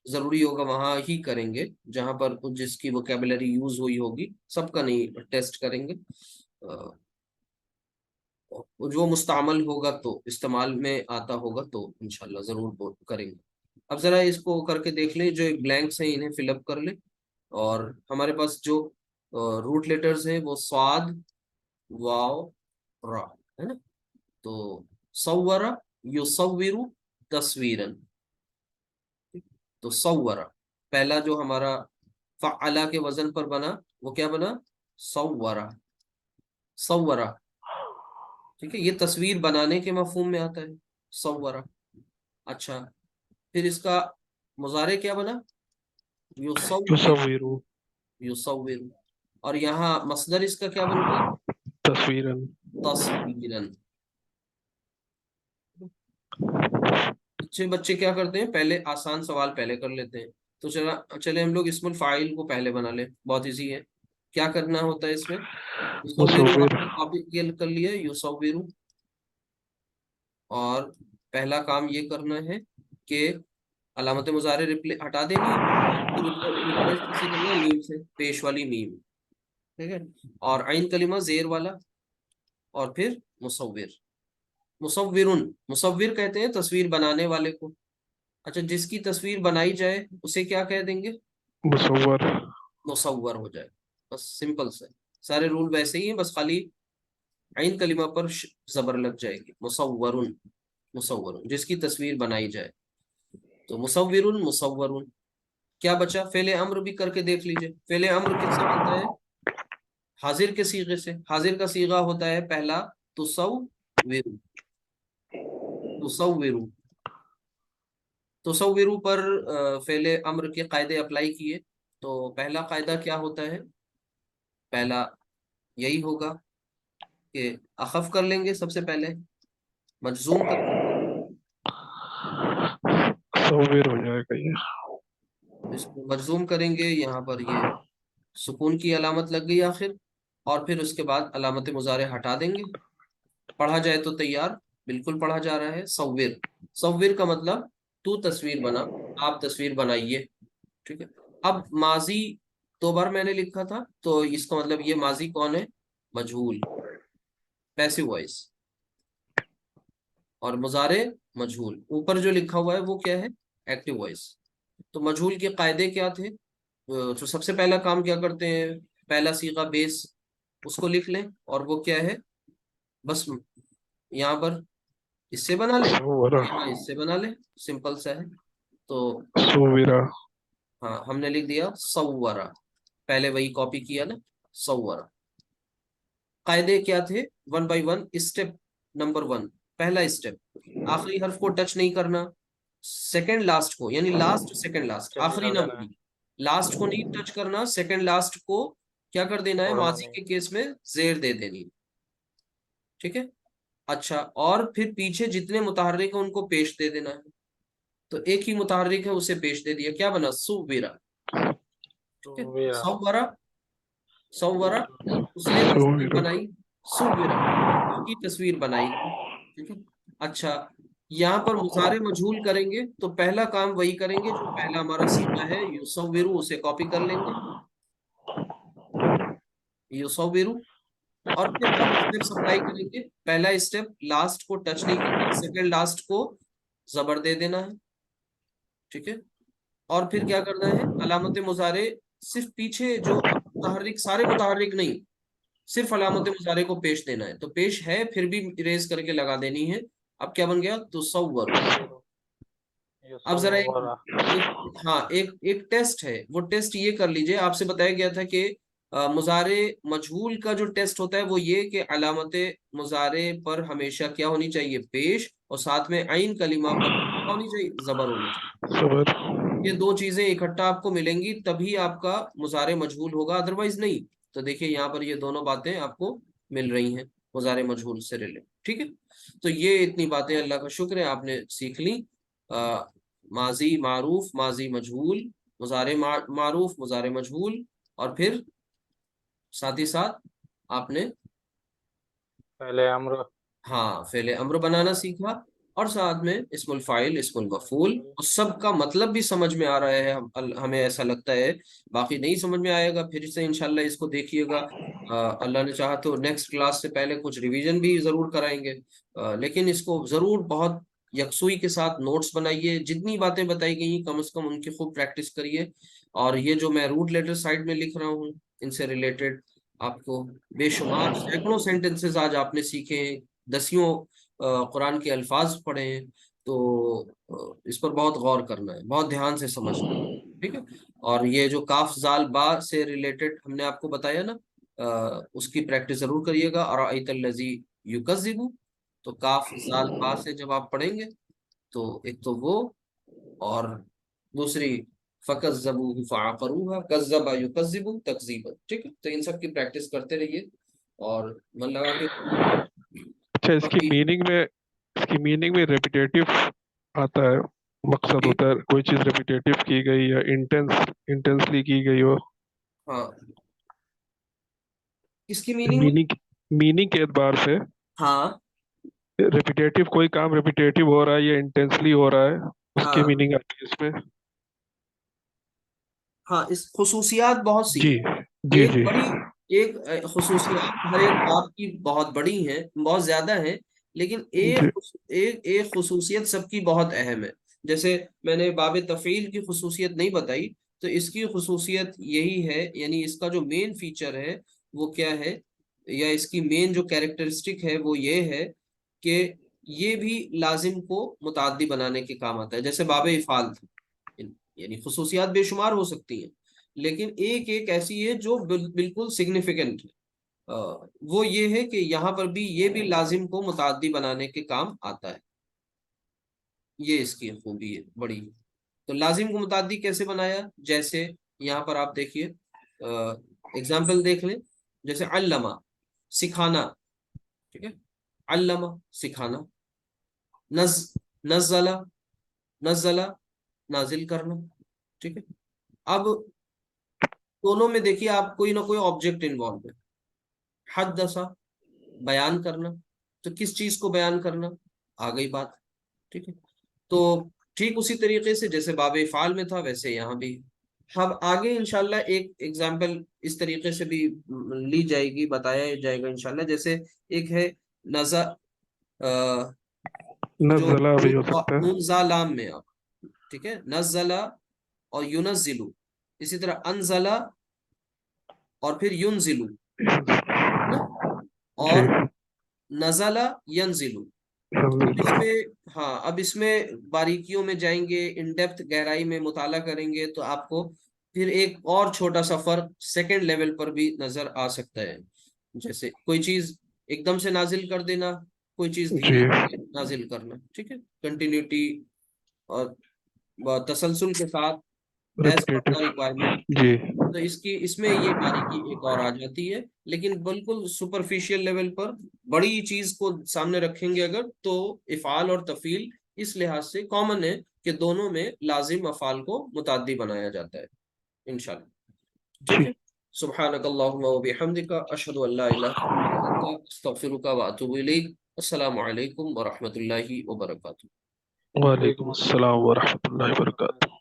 ضروری ہوگا وہاں ہی کریں گے، جہاں پر جس کی ووکیبلری یوز ہوئی ہوگی سب کا نہیں ٹیسٹ کریں گے. جو مستعمل ہوگا تو استعمال میں آتا ہوگا تو انشاءاللہ ضرور کریں گے. اب ذرا اس کو کر کے دیکھ لیں، جو بلینکس ہیں انہیں فل اپ کر لیں. اور ہمارے پاس جو روٹ لیٹرز ہیں وہ صاد، واو، را، ہے نا. تو صورا یصور تصویرن، تو صورا پہلا جو ہمارا فعلا کے وزن پر بنا وہ کیا بنا؟ صورا، صورا، ٹھیک ہے. یہ تصویر بنانے کے مفہوم میں آتا ہے صورا. اچھا، پھر اس کا مضارع کیا بنا؟ یصور، یصور یصور. اور یہاں مصدر اس کا کیا بن گیا؟ تصویراً. تصویراً. اچھے بچے کیا کرتے ہیں، پہلے آسان سوال پہلے کر لیتے ہیں. تو چلے ہم لوگ اسم الفاعل کو پہلے بنا لیں، بہت ایزی ہے. کیا کرنا ہوتا ہے اس میں؟ مصور. کاپی کر لیا یصور، اور پہلا کام یہ کرنا ہے کہ علامت مضارع ہٹا دینی ہے، ریپلیس کسی کرنا ہے میم سے، پیش والی میم، ٹھیک ہے. اور عین کلمہ زیر والا، اور پھر مصور. مصورن، مصور کہتے ہیں تصویر بنانے والے کو. اچھا، جس کی تصویر بنائی جائے اسے کیا کہہ دیں گے؟ مصور. مصور ہو جائے، بس سمپل سے. سارے رول ویسے ہی ہیں، بس خالی عین کلمہ پر زبر لگ جائے گی. مصورن، مصورن، جس کی تصویر بنائی جائے. تو مصورن، مصورن. کیا بچا؟ فعل امر بھی کر کے دیکھ لیجئے. فعل امر کس سے بنتا ہے؟ حاضر کے صیغے سے. حاضر کا صیغہ ہوتا ہے پہلا تصور، تصور. تصور پر فعل امر کے قاعدے اپلائی کیے. تو پہلا قاعدہ کیا ہوتا ہے؟ پہلا یہی ہوگا کہ اخف کر لیں گے سب سے پہلے، مجزوم کر لیں گے. مصور ہو جائے گا یہ. اس کو مجزوم کریں گے، یہاں پر یہ سکون کی علامت لگ گئی آخر، اور پھر اس کے بعد علامت مضارع ہٹا دیں گے. پڑھا جائے تو تیار، بالکل پڑھا جا رہا ہے. صور، صور کا مطلب تو تصویر بنا، آپ تصویر بنائیے، ٹھیک ہے. اب ماضی 2 بار میں نے لکھا تھا، تو اس کا مطلب یہ ماضی کون ہے؟ مجہول، پیسو وائس. اور مضارع مجہول، اوپر جو لکھا ہوا ہے وہ کیا ہے؟ Active voice. تو مجہول کے قاعدے کیا تھے؟ تو سب سے پہلا کام کیا کرتے ہیں، پہلا صیغہ بیس اس کو لکھ لیں، اور وہ کیا ہے؟ بس یہاں پر اس سے بنا لیں، صورا. یہاں اس سے بنا لیں، سمپل سا ہے. تو صورا. ہاں، ہم نے لکھ دیا صورا، پہلے وہی کاپی کیا نا، صورا. قاعدے کیا تھے؟ 1 بائی 1. اسٹیپ نمبر 1، پہلا اسٹیپ، آخری حرف کو ٹچ نہیں کرنا، سیکنڈ لاسٹ کو، یعنی لاسٹ سیکنڈ لاسٹ، چینج آخری کر نہ دینا ہے، بنی، لاسٹ کو نہیں ٹچ کرنا، سیکنڈ لاسٹ کو کیا کر دینا ہے؟ چھوڑنا ماضی نہیں. کے کیس میں زیر دے دینی، ٹھیک ہے. اچھا، اور پھر پیچھے جتنے متحرک ہیں ان کو پیش دے دینا ہے. تو ایک ہی متحرک ہے، اسے پیش دے دیا، کیا بنا؟ صورا، ٹھیک ہے. صورا. صورا، صورا، اس نے تصویر صورا. بنائی، صورا، اس کی تصویر بنائی، ٹھیک ہے. اچھا، یہاں پر مضارع مجہول کریں گے تو پہلا کام وہی کریں گے جو پہلا ہمارا صیغہ ہے یصور، اسے کاپی کر لیں گے، یصور. اور پھر ہم اسٹیپس اپلائی کریں گے. پہلا اسٹیپ لاسٹ کو ٹچ نہیں کرنا, سیکنڈ لاسٹ کو زبر دے دینا ہے, ٹھیک ہے. اور پھر کیا کرنا ہے, علامت مضارع صرف پیچھے جو متحرک, سارے متحرک نہیں, صرف علامت مضارع کو پیش دینا ہے. تو پیش ہے پھر بھی اریز کر کے لگا دینی ہے. اب کیا بن گیا, تصور. اب ذرا ہاں ایک ٹیسٹ ہے, وہ ٹیسٹ یہ کر لیجئے. آپ سے بتایا گیا تھا کہ مضارع مجہول کا جو ٹیسٹ ہوتا ہے وہ یہ کہ علامت مضارع پر ہمیشہ کیا ہونی چاہیے, پیش, اور ساتھ میں عین کلمہ پر کیا ہونی چاہیے, زبر ہونی چاہیے. صبر. یہ دو چیزیں اکٹھا آپ کو ملیں گی تبھی آپ کا مضارع مجہول ہوگا, ادروائز نہیں. تو دیکھیے یہاں پر یہ دونوں باتیں آپ کو مل رہی ہیں مضارع مجہول سے ریلیٹ, ٹھیک ہے. تو یہ اتنی باتیں اللہ کا شکر ہے آپ نے سیکھ لی. ماضی معروف, ماضی مجہول, مضارع معروف, مضارع مجہول, اور پھر ساتھ ہی ساتھ آپ نے فعل امر, ہاں فعل امر بنانا سیکھا, اور ساتھ میں اسم الفاعل, اسم المفعول, اور سب کا مطلب بھی سمجھ میں آ رہا ہے ہمیں ایسا لگتا ہے. باقی نہیں سمجھ میں آئے گا پھر سے انشاءاللہ اس کو دیکھیے گا. اللہ نے چاہا تو نیکسٹ کلاس سے پہلے کچھ ریویژن بھی ضرور کرائیں گے, لیکن اس کو ضرور بہت یکسوئی کے ساتھ نوٹس بنائیے. جتنی باتیں بتائی گئی کم از کم ان کی خوب پریکٹس کریے. اور یہ جو میں روٹ لیٹر سائڈ میں لکھ رہا ہوں ان سے ریلیٹڈ آپ کو بے شمار سینکڑوں سینٹنسز آج آپ نے سیکھے ہیں, دسیوں قرآن کے الفاظ پڑھے ہیں. تو اس پر بہت غور کرنا ہے, بہت دھیان سے سمجھنا ہے, ٹھیک ہے. اور یہ جو کاف زال با سے ریلیٹڈ ہم نے آپ کو بتایا نا, اس کی پریکٹس ضرور کریے گا. اور ایت الذی یکذب, تو کاف زال با سے جب آپ پڑھیں گے تو ایک تو وہ, اور دوسری فکذبوہ فعقروہا, کذب یکذب تکذیبا, ٹھیک ہے. تو ان سب کی پریکٹس کرتے رہیے اور من لگا کے. اچھا, اس کی میننگ میں ریپیٹیٹو آتا ہے, مقصد ہوتا ہے کوئی چیز ریپیٹیٹو کی گئی یا انٹینسلی کی گئی ہو. ہاں اس کی میننگ, میننگ کے اعتبار سے ہاں ریپیٹیٹو, کوئی کام ریپیٹیٹو ہو رہا ہے یا انٹینسلی ہو رہا ہے, اس کی ہاں میننگ آتی ہے اس میں. ہاں اس خصوصیات بہت سی جی ہیں. جی ایک جی بڑی ایک خصوصیات ہر ایک بات کی بہت بڑی ہیں, بہت زیادہ ہیں, لیکن جی ایک خصوصیت سب کی بہت اہم ہے. جیسے میں نے باب تفعیل کی خصوصیت نہیں بتائی, تو اس کی خصوصیت یہی ہے, یعنی اس کا جو مین فیچر ہے وہ کیا ہے, یا اس کی مین جو کیریکٹرسٹک ہے وہ یہ ہے کہ یہ بھی لازم کو متعدی بنانے کے کام آتا ہے. جیسے باب افعال تھا, یعنی خصوصیات بے شمار ہو سکتی ہیں, لیکن ایک ایک ایسی ہے جو بالکل سگنیفیکنٹ ہے. وہ یہ ہے کہ یہاں پر بھی یہ بھی لازم کو متعدی بنانے کے کام آتا ہے. یہ اس کی خوبی ہے بڑی. تو لازم کو متعدی کیسے بنایا, جیسے یہاں پر آپ دیکھیے اگزامپل دیکھ لیں. جیسے علامہ, سکھانا, ٹھیک ہے, علامہ سکھانا. نزلہ, نزلہ نازل کرنا, ٹھیک ہے. اب دونوں میں دیکھیے آپ کوئی نہ کوئی آبجیکٹ انوالو ہے. حدث بیان کرنا, تو کس چیز کو بیان کرنا, آ گئی بات, ٹھیک ہے. تو ٹھیک اسی طریقے سے جیسے باب افعال میں تھا ویسے یہاں بھی. اب آگے انشاءاللہ ایک ایگزامپل اس طریقے سے بھی لی جائے گی, بتایا جائے گا انشاءاللہ. جیسے ایک ہے جو نزلہ بھی ہو سکتا ہے. نون زا لام میں آپ, ٹھیک ہے, نزلہ اور ينزلو, اسی طرح انزلہ اور پھر ينزلو, اور جی نزلہ ينزلو. ہاں اب اس میں باریکیوں میں جائیں گے, ان ڈیپتھ گہرائی میں مطالعہ کریں گے تو آپ کو پھر ایک اور چھوٹا سا فرق سیکنڈ لیول پر بھی نظر آ سکتا ہے. جیسے کوئی چیز ایک دم سے نازل کر دینا, کوئی چیز دھیرے جی دھیرے نازل کرنا, ٹھیک ہے, کنٹینیوٹی اور تسلسل کے ساتھ ایز پر دا ریکوائرمنٹ. جی تو اس میں یہ باریکی ایک اور آ جاتی ہے. لیکن بالکل سپرفیشل لیول پر بڑی چیز کو سامنے رکھیں گے اگر, تو افعال اور تفعیل اس لحاظ سے کامن ہے کہ دونوں میں لازم افعال کو متعدی بنایا جاتا ہے انشاءاللہ. ٹھیک ہے. سبحانک اللہم و بحمدک, اشہد ان لا الہ الا انت, استغفرک و اتوب الیک. السلام علیکم ورحمۃ اللہ وبرکاتہ. وعلیکم السلام ورحمۃ اللہ وبرکاتہ.